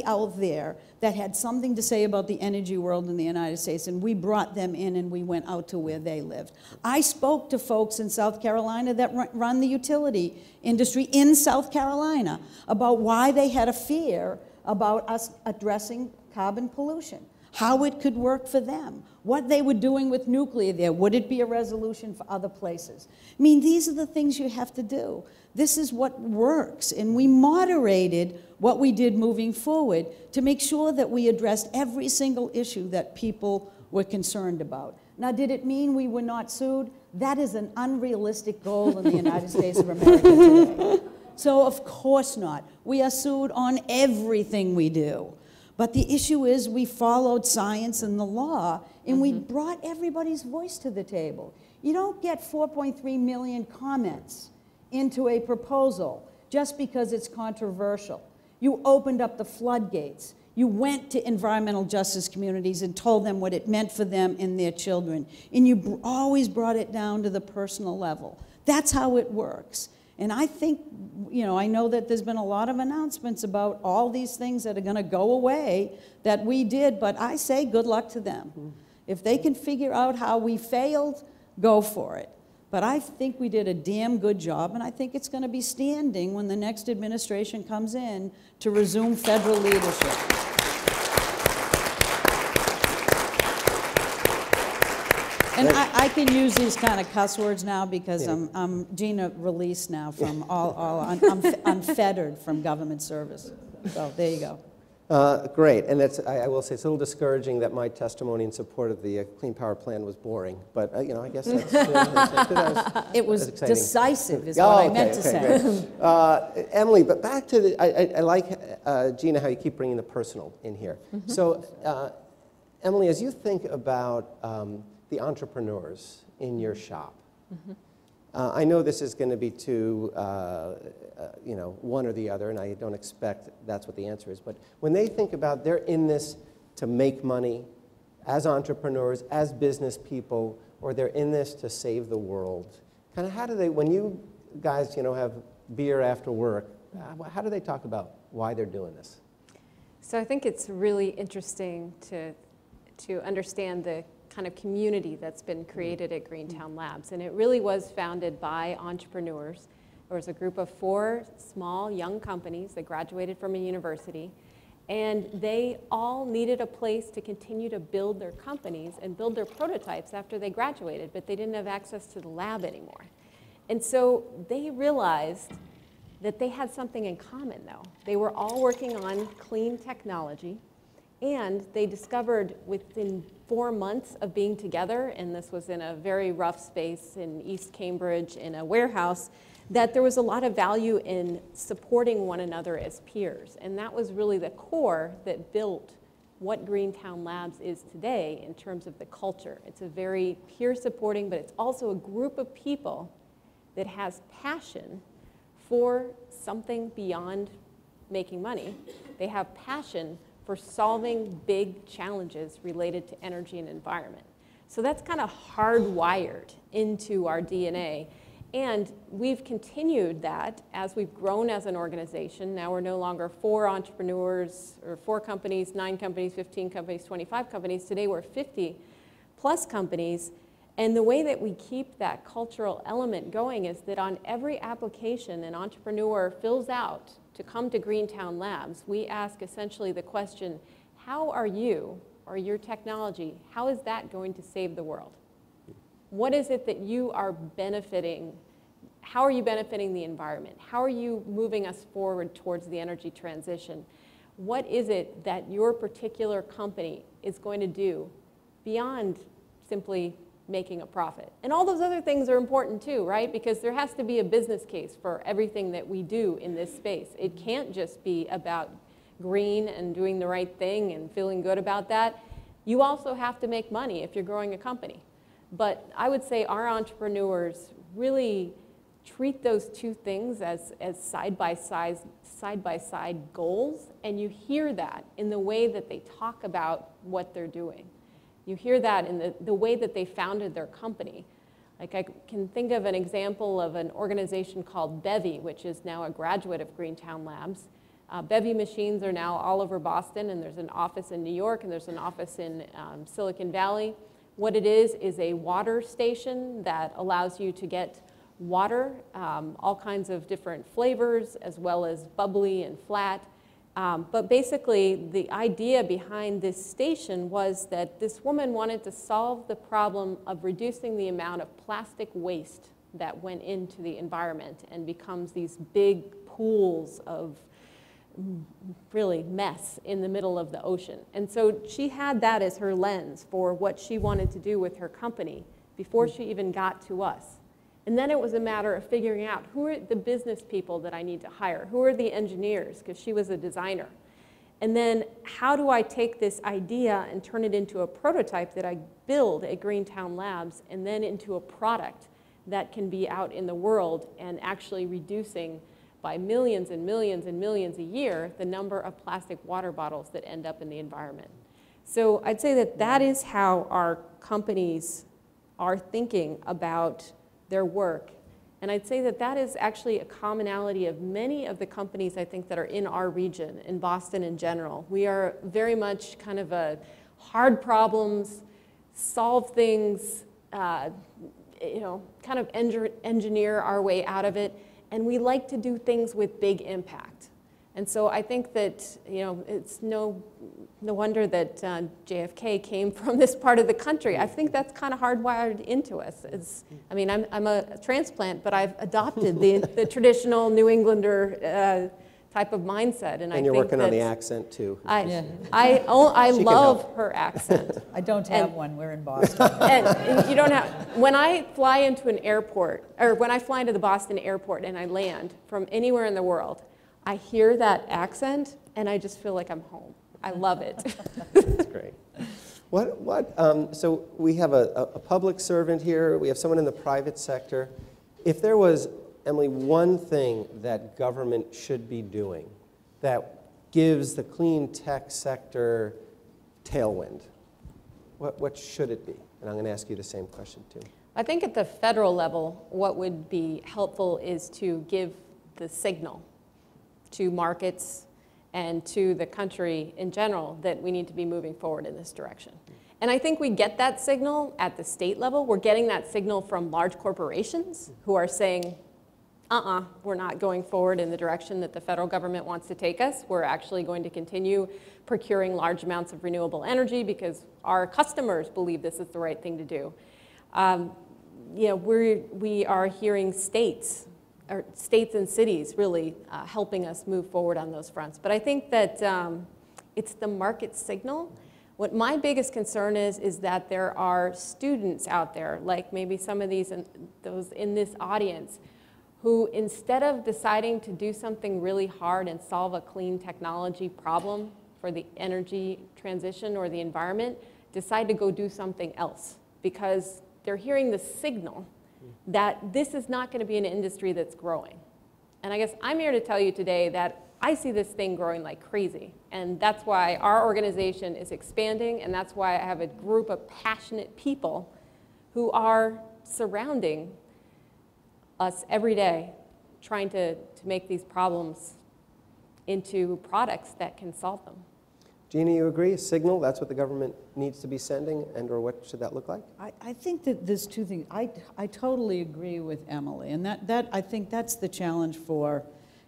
out there that had something to say about the energy world in the United States, and we brought them in and we went out to where they lived. I spoke to folks in South Carolina that run the utility industry in South Carolina about why they had a fear about us addressing carbon pollution, how it could work for them, what they were doing with nuclear there, would it be a resolution for other places? I mean, these are the things you have to do. This is what works, and we moderated what we did moving forward to make sure that we addressed every single issue that people were concerned about. Now, did it mean we were not sued? That is an unrealistic goal in the United States of America today. So, of course not. We are sued on everything we do. But the issue is we followed science and the law, and we brought everybody's voice to the table. You don't get 4.3 million comments into a proposal just because it's controversial. You opened up the floodgates. You went to environmental justice communities and told them what it meant for them and their children. And you always brought it down to the personal level. That's how it works. And I think, you know, I know that there's been a lot of announcements about all these things that are going to go away that we did, but I say good luck to them. If they can figure out how we failed, go for it. But I think we did a damn good job, and I think it's going to be standing when the next administration comes in to resume federal leadership. And I can use these kind of cuss words now because I'm Gina released now from I'm unfettered from government service. So there you go. Great, and that's, I will say it's a little discouraging that my testimony in support of the Clean Power Plan was boring, but you know, I guess that's it was decisive is what I meant to say. Emily, but back to the, I like, Gina, how you keep bringing the personal in here. So, Emily, as you think about the entrepreneurs in your shop, I know this is going to be too, you know, one or the other, and I don't expect that's what the answer is. But when they think about they're in this to make money as entrepreneurs, as business people, or they're in this to save the world, kind of how do they, when you guys, you know, have beer after work, how do they talk about why they're doing this? So I think it's really interesting to understand the kind of community that's been created at Greentown Labs. And it really was founded by entrepreneurs. There was a group of 4 small young companies that graduated from a university, and they all needed a place to continue to build their companies and build their prototypes after they graduated, but they didn't have access to the lab anymore. And so they realized that they had something in common, though. They were all working on clean technology, and they discovered within 4 months of being together, and this was in a very rough space in East Cambridge in a warehouse, that there was a lot of value in supporting one another as peers. And that was really the core that built what Greentown Labs is today in terms of the culture. It's a very peer supporting, but it's also a group of people that has passion for something beyond making money. They have passion for solving big challenges related to energy and environment. So that's kind of hardwired into our DNA. And we've continued that as we've grown as an organization. Now we're no longer 4 entrepreneurs or 4 companies, 9 companies, 15 companies, 25 companies. Today we're 50 plus companies. And the way that we keep that cultural element going is that on every application an entrepreneur fills out to come to Greentown Labs, we ask essentially the question, how are you or your technology, how is that going to save the world? What is it that you are benefiting? How are you benefiting the environment? How are you moving us forward towards the energy transition? What is it that your particular company is going to do beyond simply making a profit? And all those other things are important too, right? Because there has to be a business case for everything that we do in this space. It can't just be about green and doing the right thing and feeling good about that. You also have to make money if you're growing a company. But I would say our entrepreneurs really treat those two things as side-by-side goals, and you hear that in the way that they talk about what they're doing. You hear that in the way that they founded their company. Like I can think of an example of an organization called Bevy, which is now a graduate of Greentown Labs. Bevy machines are now all over Boston, and there's an office in New York, and there's an office in Silicon Valley. What it is a water station that allows you to get water, all kinds of different flavors, as well as bubbly and flat. But basically, the idea behind this station was that this woman wanted to solve the problem of reducing the amount of plastic waste that went into the environment and becomes these big pools of really mess in the middle of the ocean. And so she had that as her lens for what she wanted to do with her company before she even got to us. And then it was a matter of figuring out who are the business people that I need to hire, who are the engineers, because she was a designer. And then how do I take this idea and turn it into a prototype that I build at Greentown Labs and then into a product that can be out in the world and actually reducing by millions and millions and millions a year the number of plastic water bottles that end up in the environment. So I'd say that that is how our companies are thinking about their work. And I'd say that that is actually a commonality of many of the companies I think that are in our region, in Boston in general. We are very much kind of a hard problems, solve things, kind of engineer our way out of it. And we like to do things with big impact. And so I think that, it's no wonder that JFK came from this part of the country. I think that's kind of hardwired into us. I'm a transplant, but I've adopted the traditional New Englander type of mindset. And I you're think working on the accent too. I love her accent. I don't have one. We're in Boston. And you don't have. When I fly into an airport, or when I fly into the Boston airport and I land from anywhere in the world, I hear that accent and I just feel like I'm home. I love it. That's great. So we have a public servant here. We have someone in the private sector. If there was, Emily, one thing that government should be doing that gives the clean tech sector tailwind, what should it be? And I'm going to ask you the same question too. I think at the federal level, what would be helpful is to give the signal to markets and to the country in general that we need to be moving forward in this direction. And I think we get that signal at the state level. We're getting that signal from large corporations who are saying, we're not going forward in the direction that the federal government wants to take us. We're actually going to continue procuring large amounts of renewable energy because our customers believe this is the right thing to do. We are hearing states and cities really helping us move forward on those fronts. But I think that it's the market signal. What my biggest concern is that there are students out there, like maybe some of those in this audience, who instead of deciding to do something really hard and solve a clean technology problem for the energy transition or the environment, decide to go do something else because they're hearing the signal that this is not going to be an industry that's growing. And I guess I'm here to tell you today that I see this thing growing like crazy. And that's why our organization is expanding, and that's why I have a group of passionate people who are surrounding us every day trying to make these problems into products that can solve them. Gina, you agree? A signal, that's what the government needs to be sending, and or what should that look like? I think that there's two things. I totally agree with Emily, and I think that's the challenge for,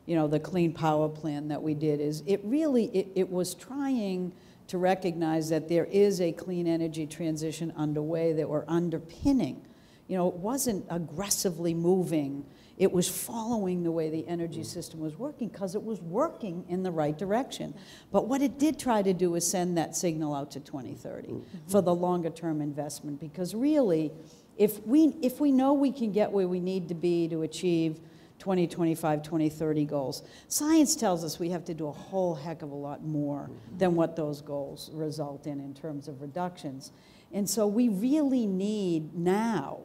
you know, the Clean Power Plan that we did, is it was trying to recognize that there is a clean energy transition underway that we're underpinning. You know, it wasn't aggressively moving. It was following the way the energy system was working because it was working in the right direction. But what it did try to do is send that signal out to 2030 for the longer term investment, because really, if we know we can get where we need to be to achieve 2025, 2030 goals, science tells us we have to do a whole heck of a lot more than what those goals result in terms of reductions. And so we really need now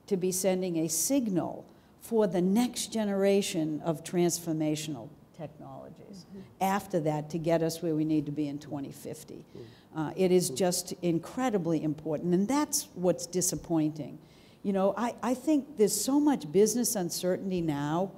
to be sending a signal for the next generation of transformational technologies after that to get us where we need to be in 2050. It is just incredibly important, and that's what's disappointing. You know, I think there's so much business uncertainty now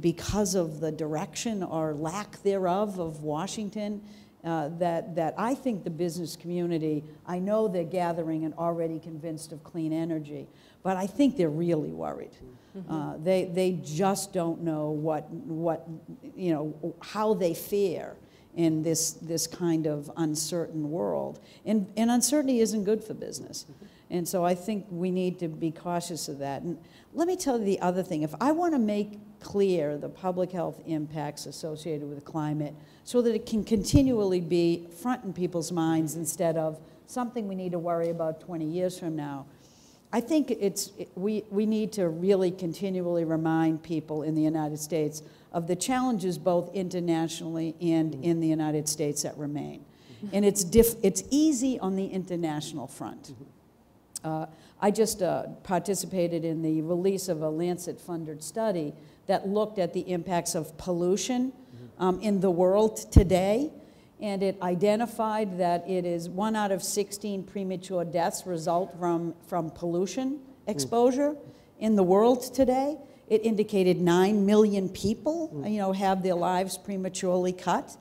because of the direction or lack thereof of Washington, that I think the business community, I know they're gathering and already convinced of clean energy, but I think they're really worried. They just don't know what you know, how they fare in this kind of uncertain world. And uncertainty isn't good for business. And so I think we need to be cautious of that. And let me tell you the other thing. If I want to make clear the public health impacts associated with climate so that it can continually be front in people's minds instead of something we need to worry about 20 years from now, I think we need to really continually remind people in the United States of the challenges both internationally and in the United States that remain. And it's easy on the international front. I just participated in the release of a Lancet-funded study that looked at the impacts of pollution in the world today. And it identified that it is 1 out of 16 premature deaths result from pollution exposure in the world today. It indicated 9 million people, you know, have their lives prematurely cut.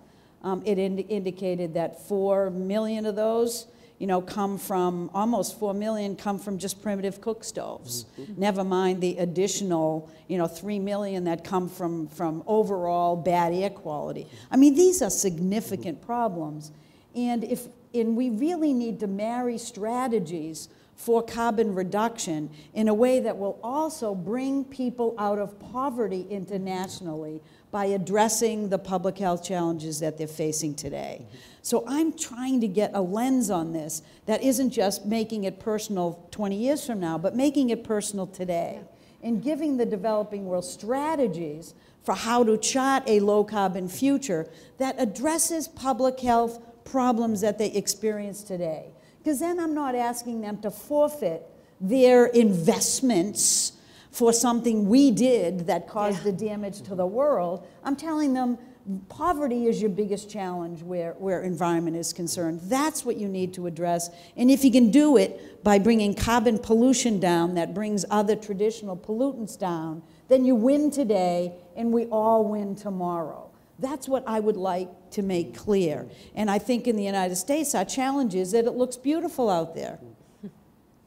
It indicated that 4 million of those, you know, come from, almost 4 million come from just primitive cook stoves. Never mind the additional, you know, 3 million that come from overall bad air quality. I mean, these are significant problems. And we really need to marry strategies for carbon reduction in a way that will also bring people out of poverty internationally by addressing the public health challenges that they're facing today. So I'm trying to get a lens on this that isn't just making it personal 20 years from now, but making it personal today, and giving the developing world strategies for how to chart a low-carbon future that addresses public health problems that they experience today. Because then I'm not asking them to forfeit their investments for something we did that caused the damage to the world. I'm telling them poverty is your biggest challenge where environment is concerned. That's what you need to address. And if you can do it by bringing carbon pollution down that brings other traditional pollutants down, then you win today and we all win tomorrow. That's what I would like to make clear. And I think in the United States, our challenge is that it looks beautiful out there.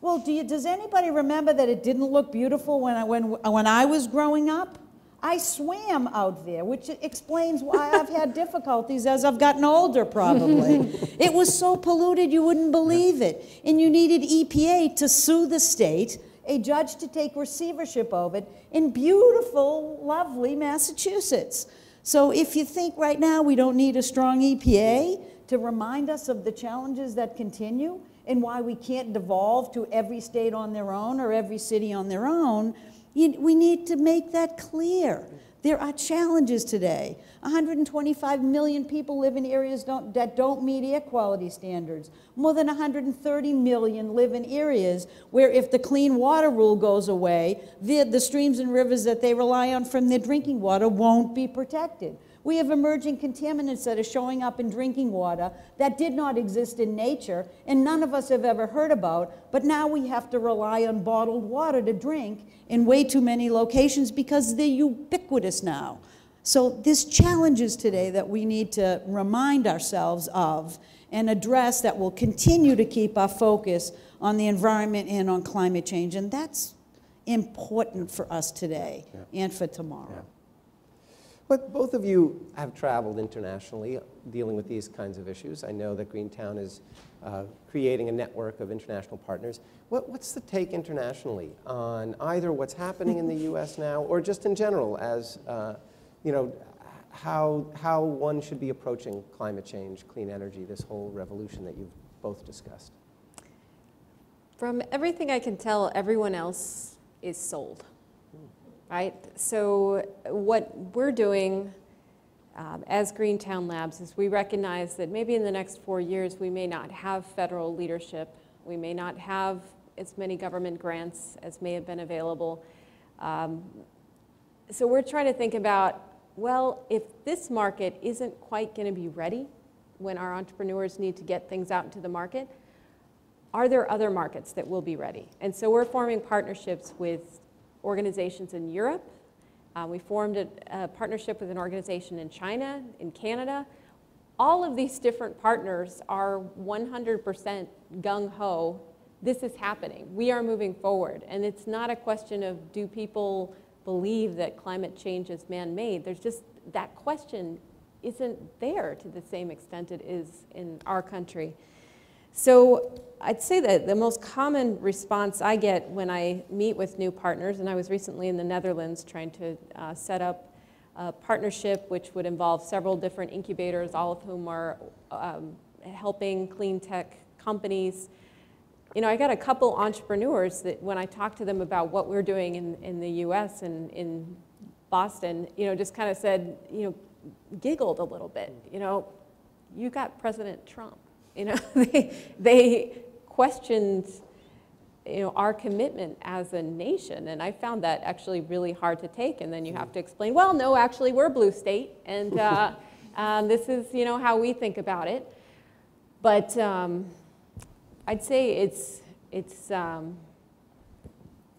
Well, does anybody remember that it didn't look beautiful when I was growing up? I swam out there, which explains why I've had difficulties as I've gotten older, probably. It was so polluted you wouldn't believe it. And you needed EPA to sue the state, a judge to take receivership of it in beautiful, lovely Massachusetts. So if you think right now we don't need a strong EPA to remind us of the challenges that continue and why we can't devolve to every state on their own or every city on their own, we need to make that clear. There are challenges today. 125 million people live in areas that don't meet air quality standards. More than 130 million live in areas where if the clean water rule goes away, the streams and rivers that they rely on from their drinking water won't be protected. We have emerging contaminants that are showing up in drinking water that did not exist in nature, and none of us have ever heard about, but now we have to rely on bottled water to drink in way too many locations because they're ubiquitous now. So there's challenges today that we need to remind ourselves of and address that will continue to keep our focus on the environment and on climate change, and that's important for us today and for tomorrow. Yeah. But both of you have traveled internationally dealing with these kinds of issues. I know that Greentown is creating a network of international partners. What's the take internationally on either what's happening in the U.S. now or just in general as, you know, how one should be approaching climate change, clean energy, this whole revolution that you've both discussed? From everything I can tell, everyone else is sold. Right? So what we're doing as Greentown Labs is we recognize that maybe in the next 4 years we may not have federal leadership, we may not have as many government grants as may have been available. So we're trying to think about, well, if this market isn't quite going to be ready when our entrepreneurs need to get things out into the market, are there other markets that will be ready? And so we're forming partnerships with organizations in Europe. We formed a partnership with an organization in China, in Canada. All of these different partners are 100% gung-ho. This is happening. We are moving forward. And it's not a question of do people believe that climate change is man-made. There's just, that question isn't there to the same extent it is in our country. So I'd say that the most common response I get when I meet with new partners, and I was recently in the Netherlands trying to set up a partnership which would involve several different incubators, all of whom are helping clean tech companies. You know, I got a couple entrepreneurs that when I talked to them about what we're doing in the US and in Boston, you know, just kind of said, you know, giggled a little bit, you know, you got President Trump. You know, they questioned, you know, our commitment as a nation, and I found that actually really hard to take. And then you have to explain, well, no, actually, we're a blue state, and this is, you know, how we think about it. But I'd say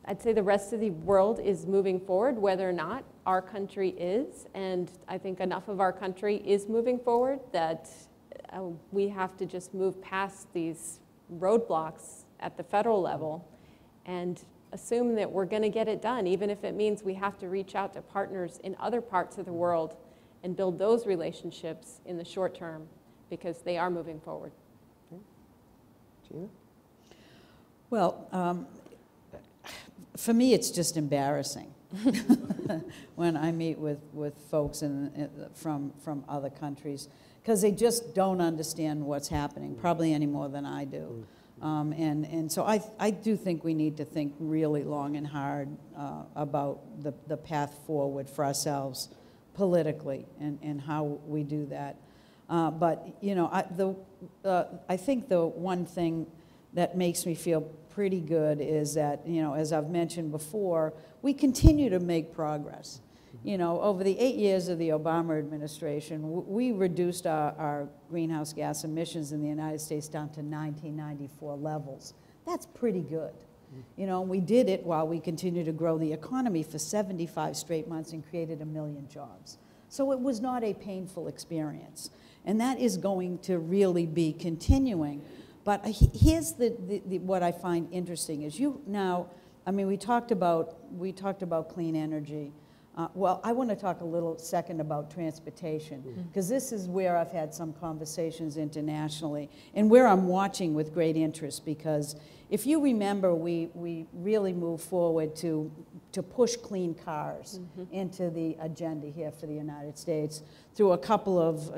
I'd say the rest of the world is moving forward, whether or not our country is, and I think enough of our country is moving forward that we have to just move past these roadblocks at the federal level and assume that we're going to get it done, even if it means we have to reach out to partners in other parts of the world and build those relationships in the short term, because they are moving forward. Gina? Well, for me, it's just embarrassing when I meet with folks from other countries, because they just don't understand what's happening, probably any more than I do. And so I do think we need to think really long and hard about the path forward for ourselves politically and how we do that. But, you know, I think the one thing that makes me feel pretty good is that, you know, as I've mentioned before, we continue to make progress. You know, over the 8 years of the Obama administration, we reduced our greenhouse gas emissions in the United States down to 1994 levels. That's pretty good. You know, we did it while we continued to grow the economy for 75 straight months and created 1 million jobs. So it was not a painful experience. And that is going to really be continuing. But here's what I find interesting is I mean, we talked about clean energy. Well, I want to talk a little second about transportation, because this is where I've had some conversations internationally and where I'm watching with great interest, because if you remember, we really moved forward to push clean cars into the agenda here for the United States through a couple of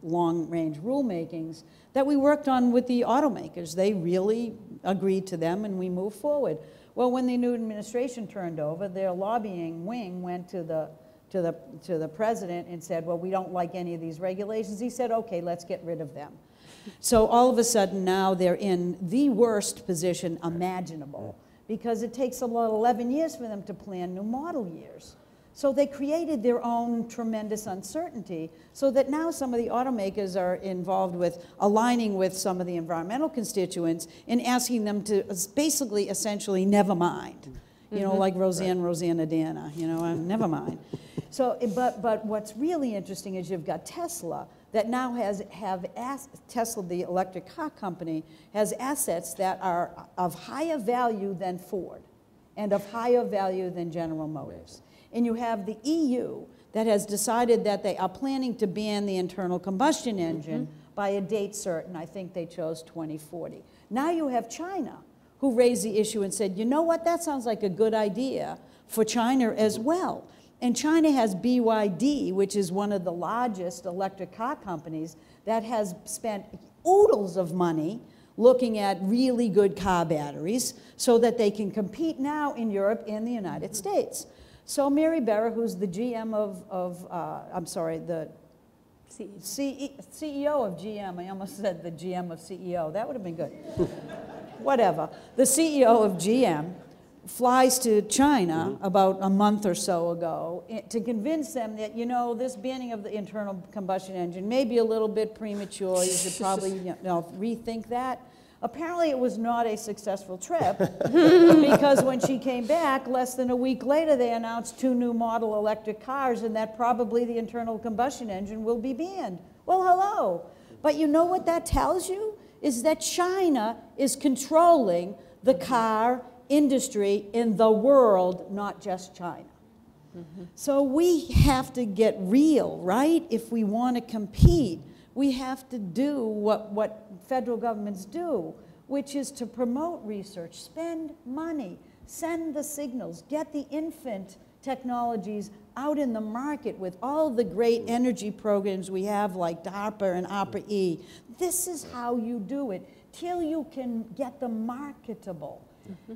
long-range rulemakings that we worked on with the automakers. They really agreed to them, and we moved forward. Well, when the new administration turned over, their lobbying wing went to the president and said, well, we don't like any of these regulations. He said, okay, let's get rid of them. So all of a sudden now they're in the worst position imaginable, because it takes 11 years for them to plan new model years. So they created their own tremendous uncertainty, so that now some of the automakers are involved with aligning with some of the environmental constituents and asking them to basically, essentially, never mind. You know, like Rosanna Dana, you know, never mind. So, but what's really interesting is you've got Tesla that now Tesla, the electric car company, has assets that are of higher value than Ford and of higher value than General Motors. And you have the EU that has decided that they are planning to ban the internal combustion engine by a date certain. I think they chose 2040. Now you have China, who raised the issue and said, you know what, that sounds like a good idea for China as well. And China has BYD, which is one of the largest electric car companies that has spent oodles of money looking at really good car batteries so that they can compete now in Europe and the United States. So Mary Barra, who's the GM the CEO of GM, I almost said the GM of CEO, that would have been good. Whatever. The CEO of GM flies to China about a month or so ago to convince them that, you know, this banning of the internal combustion engine may be a little bit premature, you should probably rethink that. Apparently it was not a successful trip because when she came back, less than a week later, they announced 2 new model electric cars and that probably the internal combustion engine will be banned. Well, hello. But you know what that tells you? Is that China is controlling the car industry in the world, not just China. So we have to get real, right? If we want to compete, we have to do what federal governments do, which is to promote research, spend money, send the signals, get the infant technologies out in the market with all the great energy programs we have like DARPA and ARPA-E. This is how you do it till you can get them marketable.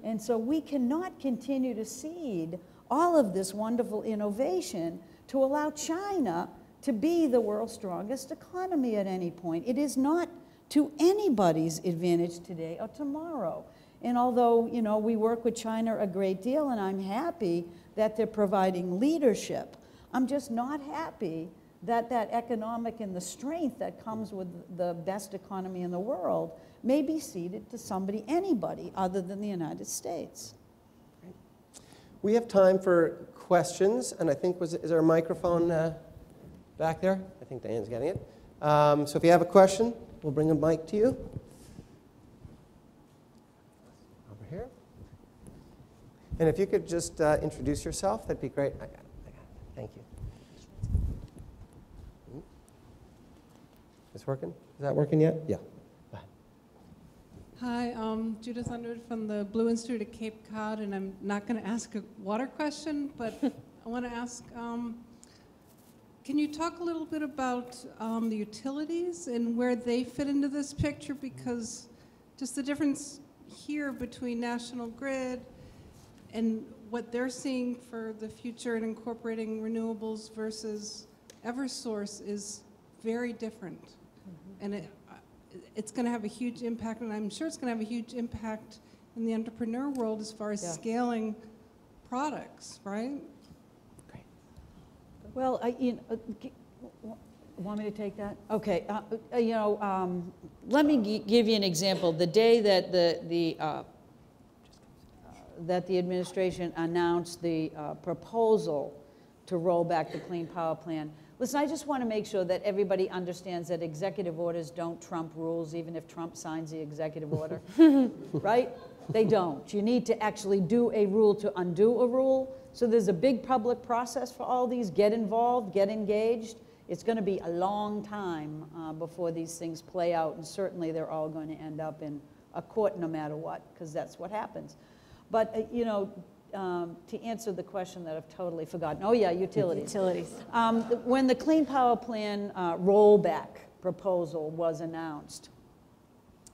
And so we cannot continue to seed all of this wonderful innovation to allow China to be the world's strongest economy at any point. It is not to anybody's advantage today or tomorrow. And although, you know, we work with China a great deal, and I'm happy that they're providing leadership, I'm just not happy that that economic and the strength that comes with the best economy in the world may be ceded to somebody, anybody other than the United States. We have time for questions, and I think, is there a microphone back there? I think Diane's getting it. So if you have a question, we'll bring a mic to you. Over here. And if you could just introduce yourself, that'd be great. I got it. Thank you. Is this working? Is that working yet? Yeah. Go ahead. Hi, Judith Underwood from the Blue Institute at Cape Cod, and I'm not going to ask a water question, but I want to ask, can you talk a little bit about the utilities and where they fit into this picture? Because just the difference here between National Grid and what they're seeing for the future and incorporating renewables versus Eversource is very different. And it's going to have a huge impact, and I'm sure it's going to have a huge impact in the entrepreneur world as far as scaling products, right? Great. Well, want me to take that? Okay. Let me give you an example. The day that the administration announced the proposal to roll back the Clean Power Plan, listen, I just want to make sure that everybody understands that executive orders don't trump rules, even if Trump signs the executive order, right? They don't. You need to actually do a rule to undo a rule. So there's a big public process for all these. Get involved, get engaged. It's going to be a long time before these things play out, and certainly they're all going to end up in a court no matter what, because that's what happens. But, to answer the question that I've totally forgotten. Oh, yeah, utilities. Utilities. When the Clean Power Plan rollback proposal was announced,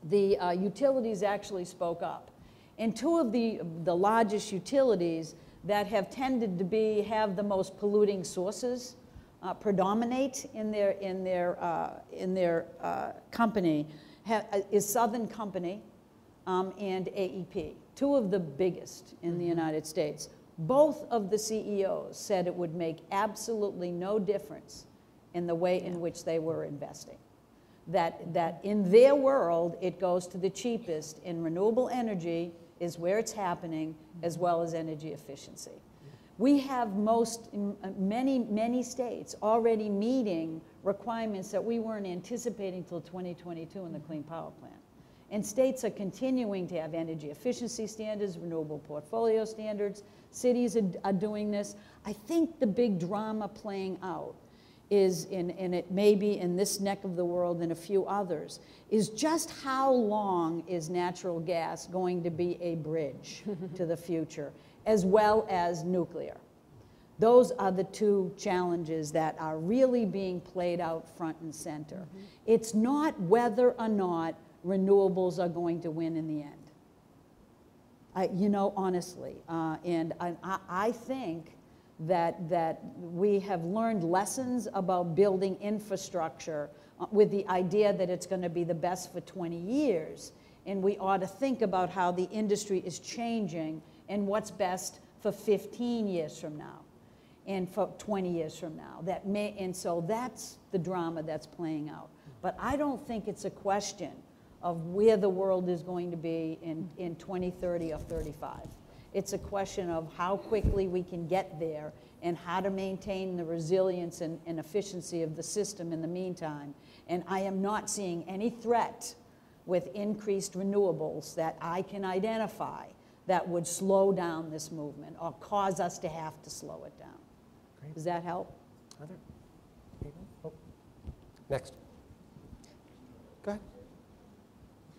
the utilities actually spoke up. And 2 of the largest utilities that have tended to have the most polluting sources predominate in their company is Southern Company and AEP. 2 of the biggest in the United States. Both of the CEOs said it would make absolutely no difference in the way in which they were investing. That in their world, it goes to the cheapest in renewable energy is where it's happening, as well as energy efficiency. We have many states already meeting requirements that we weren't anticipating till 2022 in the Clean Power Plan. And states are continuing to have energy efficiency standards, renewable portfolio standards. Cities are doing this. I think the big drama playing out is, and it may be in this neck of the world and a few others, is just how long is natural gas going to be a bridge to the future, as well as nuclear. Those are the two challenges that are really being played out front and center. It's not whether or not renewables are going to win in the end. You know, honestly, and I think that we have learned lessons about building infrastructure with the idea that it's going to be the best for 20 years. And we ought to think about how the industry is changing and what's best for 15 years from now and for 20 years from now. And so that's the drama that's playing out. But I don't think it's a question of where the world is going to be in 2030 or 35. It's a question of how quickly we can get there and how to maintain the resilience and efficiency of the system in the meantime. And I am not seeing any threat with increased renewables that I can identify that would slow down this movement or cause us to have to slow it down. Great. Does that help? Other people? Oh. Next. Go ahead.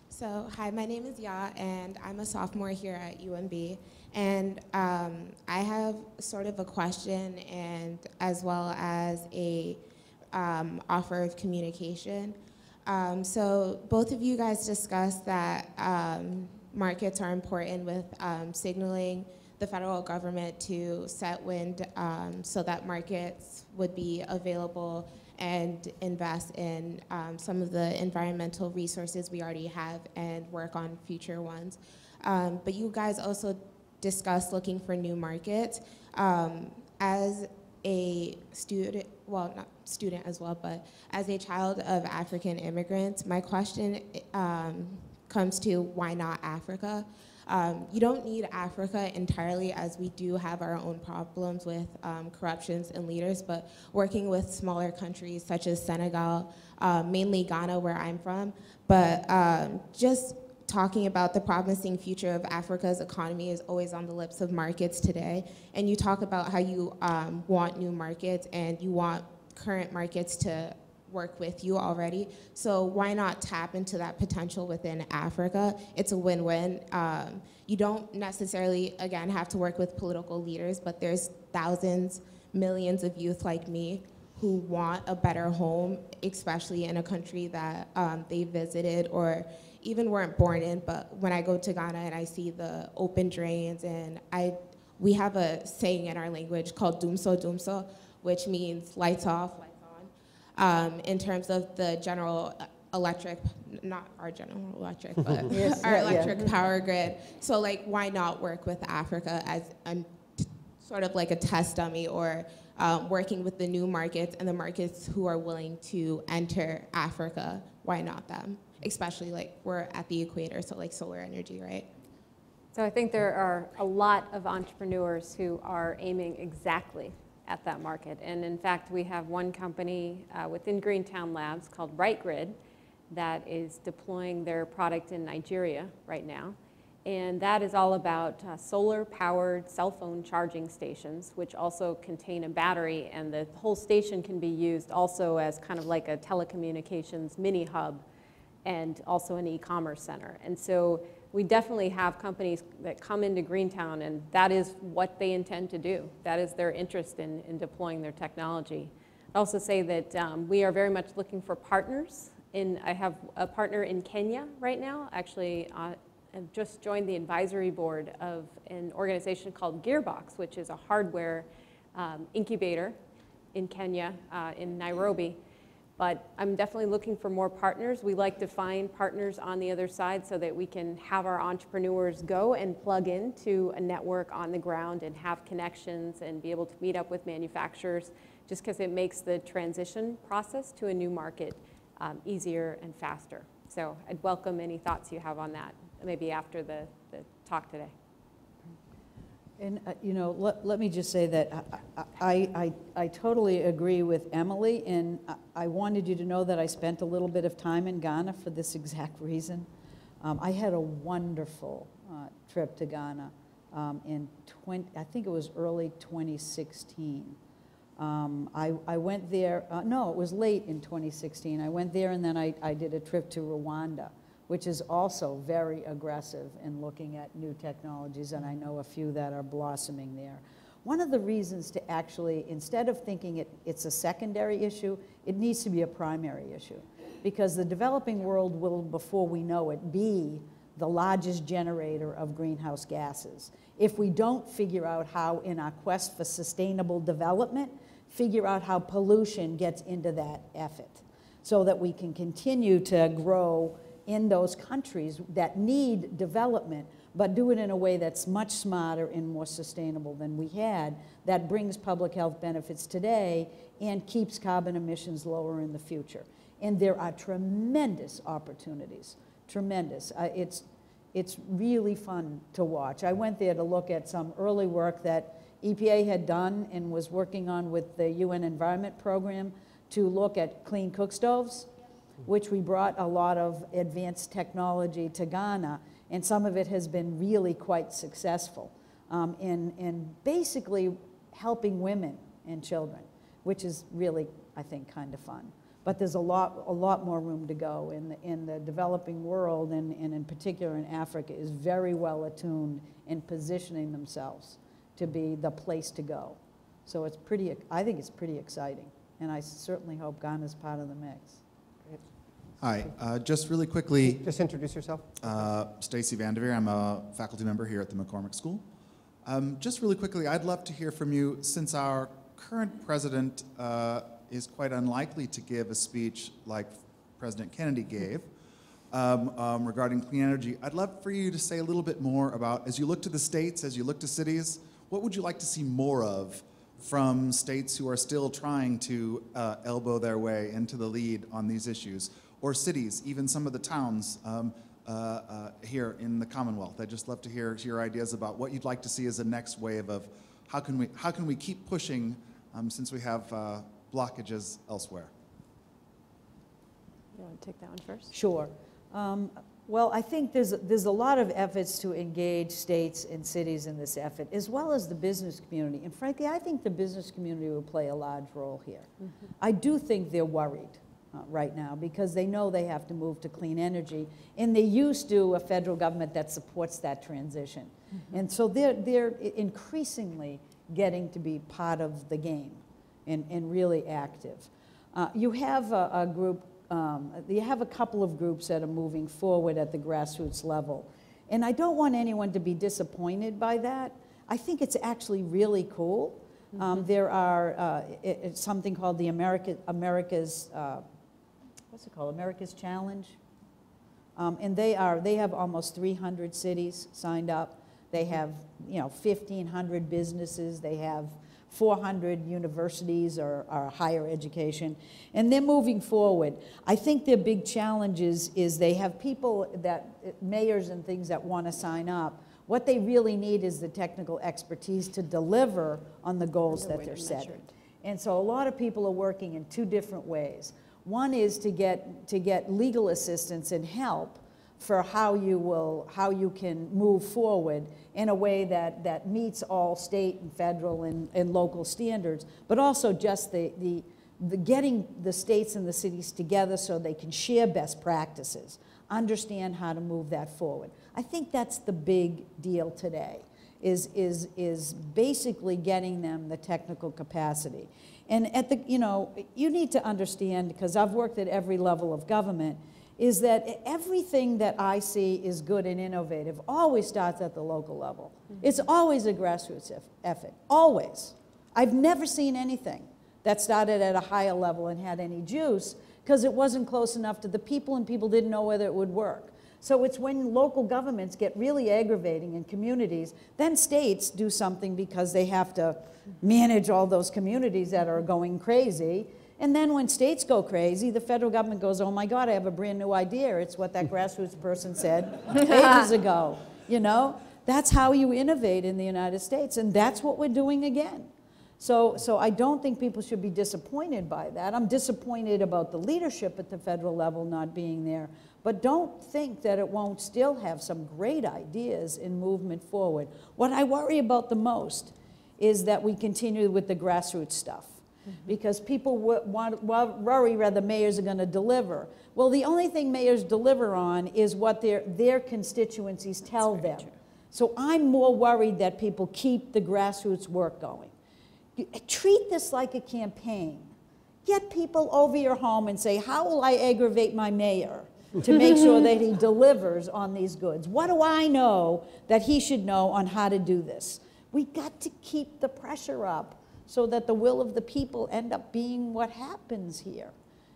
So, hi, my name is Ya, and I'm a sophomore here at UMB. And I have sort of a question and as well as a offer of communication. So both of you guys discussed that markets are important with signaling the federal government to set wind so that markets would be available and invest in some of the environmental resources we already have and work on future ones. But you guys also discussed looking for new markets. As a student, well, not student as well, but as a child of African immigrants, my question comes to why not Africa? You don't need Africa entirely, as we do have our own problems with corruptions and leaders, but working with smaller countries such as Senegal, mainly Ghana, where I'm from, but just talking about the promising future of Africa's economy is always on the lips of markets today. And you talk about how you want new markets and you want current markets to work with you already. So why not tap into that potential within Africa? It's a win-win. You don't necessarily, again, have to work with political leaders, but there's thousands, millions of youth like me who want a better home, especially in a country that they visited or even weren't born in. But when I go to Ghana and I see the open drains, and we have a saying in our language called dumso dumso, which means lights off, lights on, in terms of the general electric, not our general electric, but Yes, our yeah, electric power grid. So like, why not work with Africa as sort of like a test dummy, or working with the new markets and the markets who are willing to enter Africa? Why not them? Especially like we're at the equator, so like solar energy, right? So I think there are a lot of entrepreneurs who are aiming exactly at that market. And in fact, we have one company within Greentown Labs called Reichert that is deploying their product in Nigeria right now. And that is all about solar-powered cell phone charging stations, which also contain a battery, and the whole station can be used also as kind of like a telecommunications mini hub and also an e-commerce center. And so we definitely have companies that come into Greentown, and that is what they intend to do. That is their interest in deploying their technology. I'd also say that we are very much looking for partners. I have a partner in Kenya right now. Actually, I've just joined the advisory board of an organization called Gearbox, which is a hardware incubator in Kenya, in Nairobi, But I'm definitely looking for more partners. We like to find partners on the other side so that we can have our entrepreneurs go and plug into a network on the ground and have connections and be able to meet up with manufacturers, just because it makes the transition process to a new market easier and faster. So I'd welcome any thoughts you have on that, maybe after the talk today. And, you know, let me just say that I totally agree with Emily, and I wanted you to know that I spent a little bit of time in Ghana for this exact reason. I had a wonderful trip to Ghana I think it was early 2016. I went there, no, it was late in 2016. I went there and then I did a trip to Rwanda, which is also very aggressive in looking at new technologies, and I know a few that are blossoming there. One of the reasons to actually, instead of thinking it's a secondary issue, it needs to be a primary issue, because the developing world will, before we know it, be the largest generator of greenhouse gases. If we don't figure out how, in our quest for sustainable development, figure out how pollution gets into that effort, so that we can continue to grow in those countries that need development, but do it in a way that's much smarter and more sustainable than we had, that brings public health benefits today and keeps carbon emissions lower in the future. And there are tremendous opportunities, tremendous. It's really fun to watch. I went there to look at some early work that EPA had done and was working on with the UN Environment Program to look at clean cook stoves, which we brought a lot of advanced technology to Ghana, and some of it has been really quite successful in basically helping women and children, which is really, I think, kind of fun. But there's a lot more room to go in the developing world, and in particular in Africa, is very well attuned in positioning themselves to be the place to go. So it's pretty, I think it's pretty exciting, and I certainly hope Ghana's part of the mix. Hi, just really quickly. Just introduce yourself. Stacy Vanderveer, I'm a faculty member here at the McCormack School. Just really quickly, I'd love to hear from you, since our current president is quite unlikely to give a speech like President Kennedy gave regarding clean energy. I'd love for you to say a little bit more about, as you look to the states, as you look to cities, what would you like to see more of from states who are still trying to elbow their way into the lead on these issues, or cities, even some of the towns here in the Commonwealth? I'd just love to hear your ideas about what you'd like to see as a next wave of how can we keep pushing since we have blockages elsewhere. You want to take that one first? Sure. Well, I think there's a lot of efforts to engage states and cities in this effort, as well as the business community. And frankly, I think the business community will play a large role here. Mm-hmm. I do think they're worried right now, because they know they have to move to clean energy, and they're used to a federal government that supports that transition. Mm-hmm. And so they're increasingly getting to be part of the game and really active. You have a group, you have a couple of groups that are moving forward at the grassroots level. And I don't want anyone to be disappointed by that. I think it's actually really cool. Mm-hmm. There are it's something called the America's what's it called? America's Challenge. And they have almost 300 cities signed up. They have 1,500 businesses. They have 400 universities or higher education, and they're moving forward. I think their big challenge is they have people mayors and things that want to sign up. What they really need is the technical expertise to deliver on the goals that they're setting. And so a lot of people are working in two different ways. One is to get legal assistance and help for how you can move forward in a way that meets all state and federal and local standards, but also just the getting the states and the cities together so they can share best practices, understand how to move that forward. I think that's the big deal today, is basically getting them the technical capacity. And you need to understand, because I've worked at every level of government, is that everything that I see is good and innovative always starts at the local level. Mm-hmm. It's always a grassroots effort, always. I've never seen anything that started at a higher level and had any juice, because it wasn't close enough to the people and people didn't know whether it would work. So it's when local governments get really aggravating in communities, then states do something because they have to manage all those communities that are going crazy. And then when states go crazy, the federal government goes, oh my God, I have a brand new idea. It's what that grassroots person said ages ago, you know? That's how you innovate in the United States, and that's what we're doing again. So I don't think people should be disappointed by that. I'm disappointed about the leadership at the federal level not being there, but don't think that it won't still have some great ideas in movement forward. What I worry about the most is that we continue with the grassroots stuff, because people worry whether mayors are going to deliver. Well, the only thing mayors deliver on is what their constituencies tell them. So I'm more worried that people keep the grassroots work going. Treat this like a campaign. Get people over your home and say, how will I aggravate my mayor to make sure that he delivers on these goods? What do I know that he should know on how to do this? We got to keep the pressure up so that the will of the people end up being what happens here.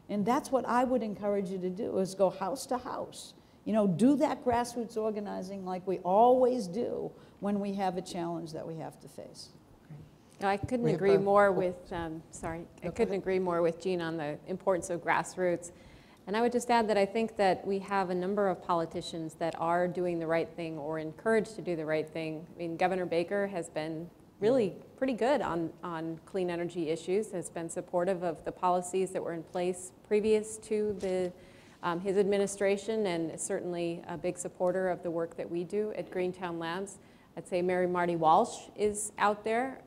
And that's what I would encourage you to do, is go house to house. You know, do that grassroots organizing like we always do when we have a challenge that we have to face. I couldn't agree more with, I couldn't agree more with Gina on the importance of grassroots. And I would just add that I think that we have a number of politicians that are doing the right thing or encouraged to do the right thing. I mean, Governor Baker has been really pretty good on clean energy issues, has been supportive of the policies that were in place previous to his administration, and is certainly a big supporter of the work that we do at Greentown Labs. I'd say Mary Marty Walsh is out there.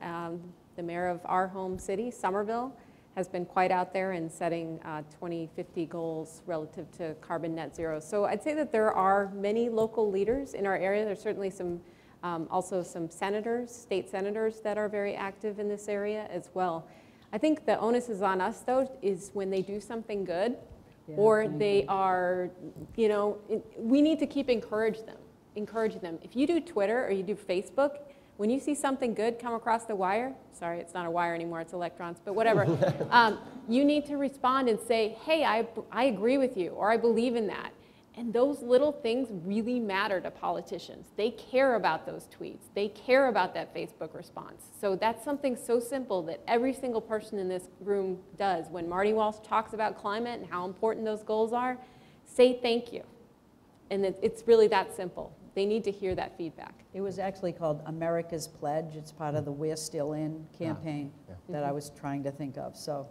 The mayor of our home city, Somerville, has been quite out there in setting 2050 goals relative to carbon net zero. So I'd say that there are many local leaders in our area. There's certainly some, also some senators, state senators that are very active in this area as well. I think the onus is on us, though, is when they do something good, or they are, you know, we need to keep encouraging them. If you do Twitter or you do Facebook, when you see something good come across the wire, sorry, it's not a wire anymore, it's electrons, but whatever, you need to respond and say, hey, I agree with you, or I believe in that. And those little things really matter to politicians. They care about those tweets. They care about that Facebook response. So that's something so simple that every single person in this room does. When Marty Walsh talks about climate and how important those goals are, say thank you. And it's really that simple. They need to hear that feedback. It was actually called America's Pledge. It's part of the We're Still In campaign that I was trying to think of. So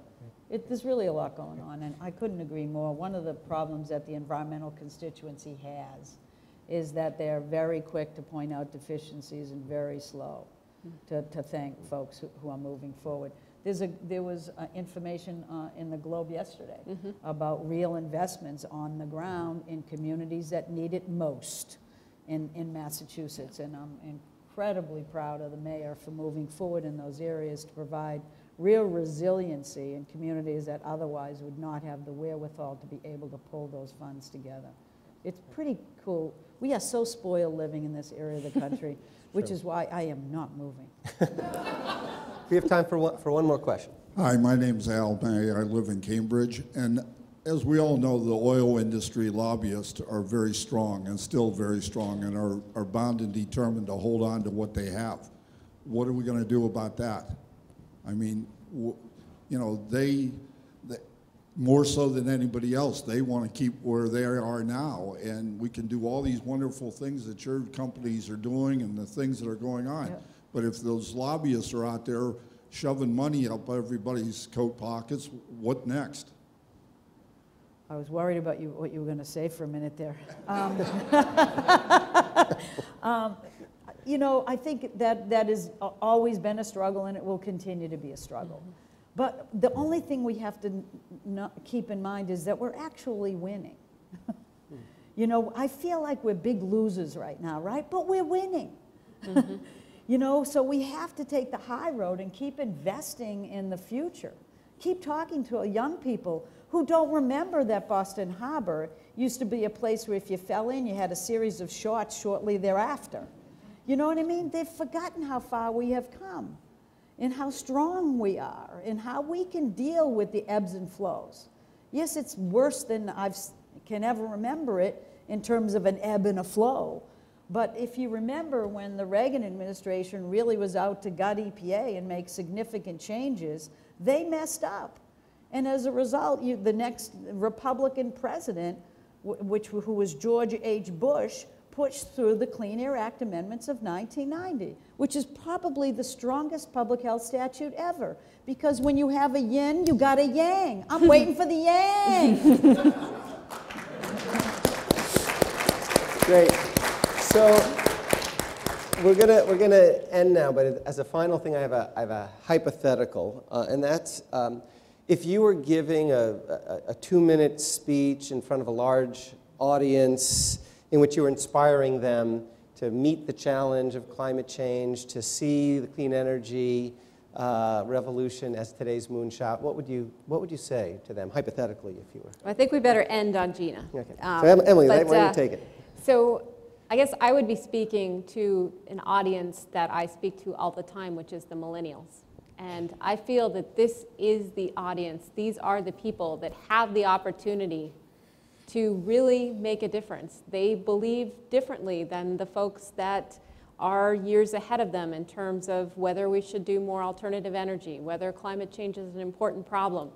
there's really a lot going on, and I couldn't agree more. One of the problems that the environmental constituency has is that they're very quick to point out deficiencies and very slow to thank folks who are moving forward. There was information in the Globe yesterday about real investments on the ground in communities that need it most in Massachusetts, and I'm incredibly proud of the mayor for moving forward in those areas to provide real resiliency in communities that otherwise would not have the wherewithal to be able to pull those funds together. It's pretty cool. We are so spoiled living in this area of the country, which is why I am not moving. We have time for one more question. Hi, my name's Al May. I live in Cambridge, and as we all know, the oil industry lobbyists are very strong and still very strong, and are bound and determined to hold on to what they have. What are we going to do about that? I mean, you know, they more so than anybody else, they want to keep where they are now, and we can do all these wonderful things that your companies are doing and the things that are going on. Yep. But if those lobbyists are out there shoving money up everybody's coat pockets, what next? I was worried about what you were going to say for a minute there. You know, I think that has always been a struggle, and it will continue to be a struggle. But the only thing we have to keep in mind is that we're actually winning. You know, I feel like we're big losers right now, right? But we're winning. You know, so we have to take the high road and keep investing in the future. Keep talking to young people who don't remember that Boston Harbor used to be a place where if you fell in, you had a series of shots shortly thereafter. You know what I mean? They've forgotten how far we have come. in how strong we are, in how we can deal with the ebbs and flows. Yes, it's worse than I can ever remember it in terms of an ebb and a flow. But if you remember when the Reagan administration really was out to gut EPA and make significant changes, they messed up. And as a result, the next Republican president, who was George H. Bush, pushed through the Clean Air Act amendments of 1990, which is probably the strongest public health statute ever. Because when you have a yin, you got a yang. I'm waiting for the yang. Great. So we're gonna end now, but as a final thing, I have a hypothetical, and that's if you were giving a 2-minute speech in front of a large audience in which you were inspiring them to meet the challenge of climate change, to see the clean energy revolution as today's moonshot, what would you say to them, hypothetically, if you were? I think we better end on Gina. Okay. So Emily, why don't you take it? So I guess I would be speaking to an audience that I speak to all the time, which is the millennials. And I feel that this is the audience. These are the people that have the opportunity to really make a difference. They believe differently than the folks that are years ahead of them in terms of whether we should do more alternative energy, whether climate change is an important problem.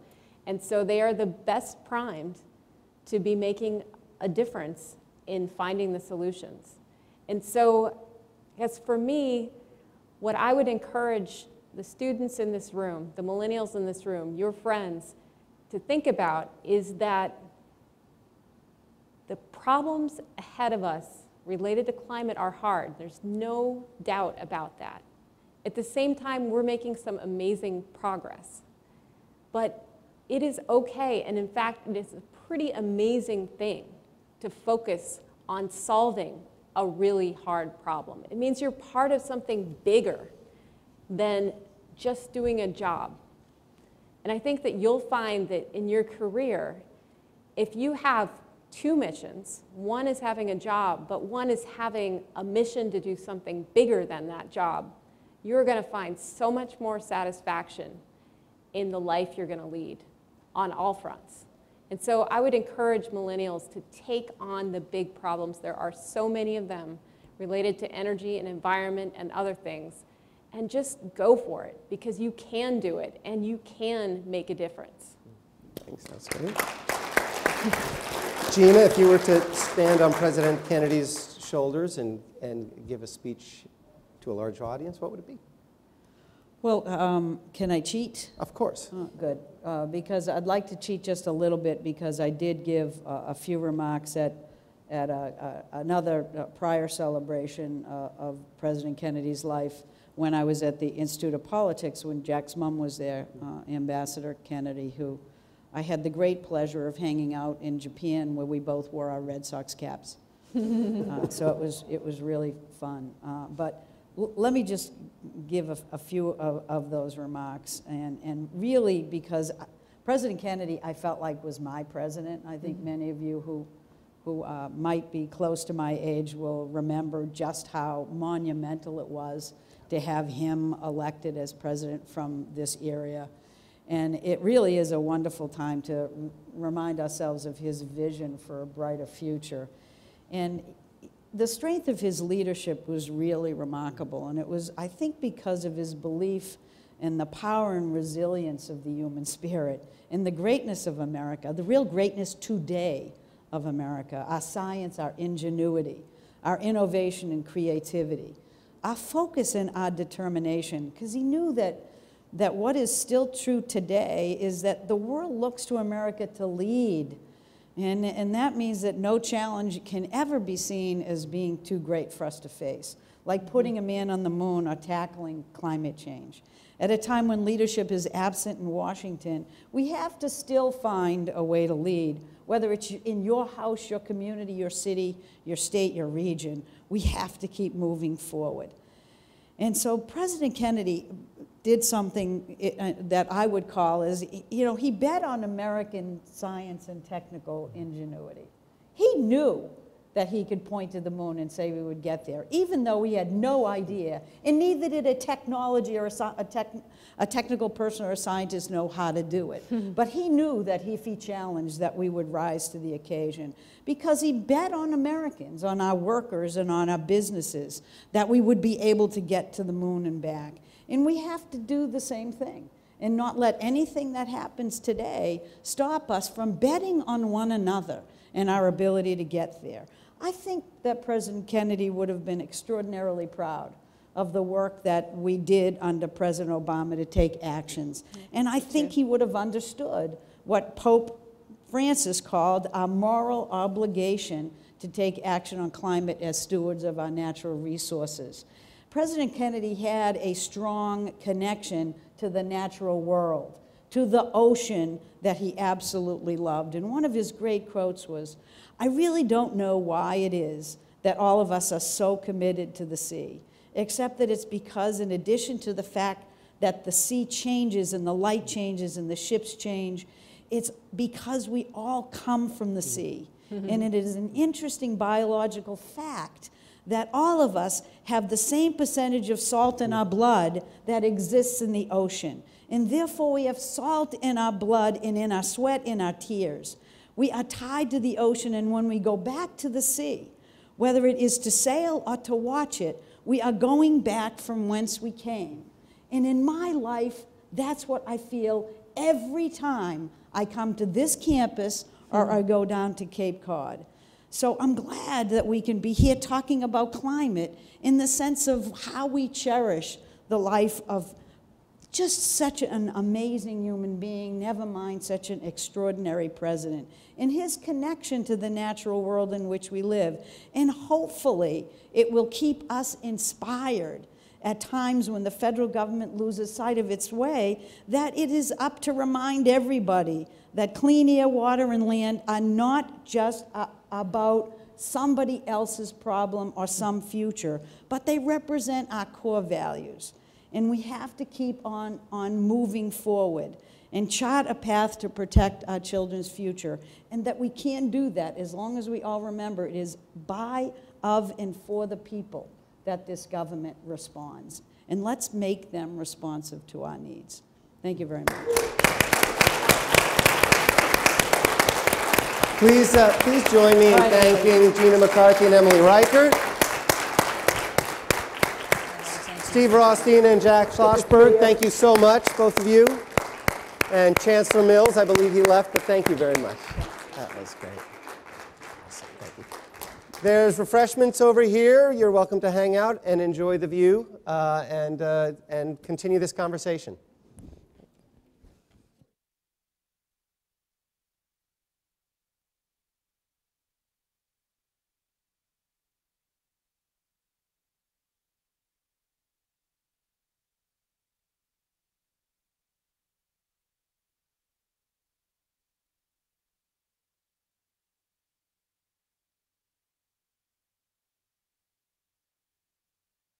And so they are the best primed to be making a difference in finding the solutions. And so I guess for me, what I would encourage the students in this room, the millennials in this room, your friends, to think about is that the problems ahead of us related to climate are hard. There's no doubt about that. At the same time, we're making some amazing progress. But it is okay, and in fact, it is a pretty amazing thing to focus on solving a really hard problem. It means you're part of something bigger than just doing a job. And I think that you'll find that in your career, if you have 2 missions, one is having a job, but one is having a mission to do something bigger than that job, you're going to find so much more satisfaction in the life you're going to lead on all fronts. And so I would encourage millennials to take on the big problems. There are so many of them related to energy and environment and other things. And just go for it, because you can do it, and you can make a difference. Thanks, that's great. Gina, if you were to stand on President Kennedy's shoulders and give a speech to a large audience, what would it be? Well, can I cheat? Of course. Oh, good, because I'd like to cheat just a little bit, because I did give a few remarks at another prior celebration of President Kennedy's life when I was at the Institute of Politics, when Jack's mom was there, Ambassador Kennedy, who I had the great pleasure of hanging out in Japan, where we both wore our Red Sox caps. So it was really fun. But let me just give a few of those remarks, and really, because President Kennedy, I felt like, was my president. I think many of you who might be close to my age will remember just how monumental it was to have him elected as president from this area. And it really is a wonderful time to remind ourselves of his vision for a brighter future. And the strength of his leadership was really remarkable, and it was, I think, because of his belief in the power and resilience of the human spirit, and the greatness of America, the real greatness today of America, our science, our ingenuity, our innovation and creativity, our focus and our determination, because he knew that what is still true today is that the world looks to America to lead. And that means that no challenge can ever be seen as being too great for us to face, like putting a man on the moon or tackling climate change. At a time when leadership is absent in Washington, we have to still find a way to lead, whether it's in your house, your community, your city, your state, your region. We have to keep moving forward. And so President Kennedy did something that I would call is, he bet on American science and technical ingenuity. He knew that he could point to the moon and say we would get there, even though he had no idea, and neither did a technology or a technical person or a scientist know how to do it. But he knew that if he challenged, that we would rise to the occasion, because he bet on Americans, on our workers and on our businesses, that we would be able to get to the moon and back. And we have to do the same thing and not let anything that happens today stop us from betting on one another and our ability to get there. I think that President Kennedy would have been extraordinarily proud of the work that we did under President Obama to take actions. And I think he would have understood what Pope Francis called our moral obligation to take action on climate as stewards of our natural resources. President Kennedy had a strong connection to the natural world, to the ocean that he absolutely loved. And one of his great quotes was, "I really don't know why it is that all of us are so committed to the sea, except that it's because, in addition to the fact that the sea changes and the light changes and the ships change, it's because we all come from the sea." And it is an interesting biological fact that all of us have the same percentage of salt in our blood that exists in the ocean. And therefore, we have salt in our blood and in our sweat, in our tears. We are tied to the ocean, and when we go back to the sea, whether it is to sail or to watch it, we are going back from whence we came. And in my life, that's what I feel every time I come to this campus or I go down to Cape Cod. So I'm glad that we can be here talking about climate in the sense of how we cherish the life of just such an amazing human being, never mind such an extraordinary president, and his connection to the natural world in which we live. And hopefully it will keep us inspired at times when the federal government loses sight of its way, that it is up to remind everybody that clean air, water, and land are not just about somebody else's problem or some future, but they represent our core values. And we have to keep on moving forward and chart a path to protect our children's future. And that we can do that as long as we all remember it is by, of, and for the people that this government responds. And let's make them responsive to our needs. Thank you very much. Please join me in thanking Gina McCarthy and Emily Reichert. Steve Rothstein and Jack Schlossberg, thank you so much, both of you. And Chancellor Mills, I believe he left, but thank you very much. That was great. Thank you. There's refreshments over here. You're welcome to hang out and enjoy the view and continue this conversation.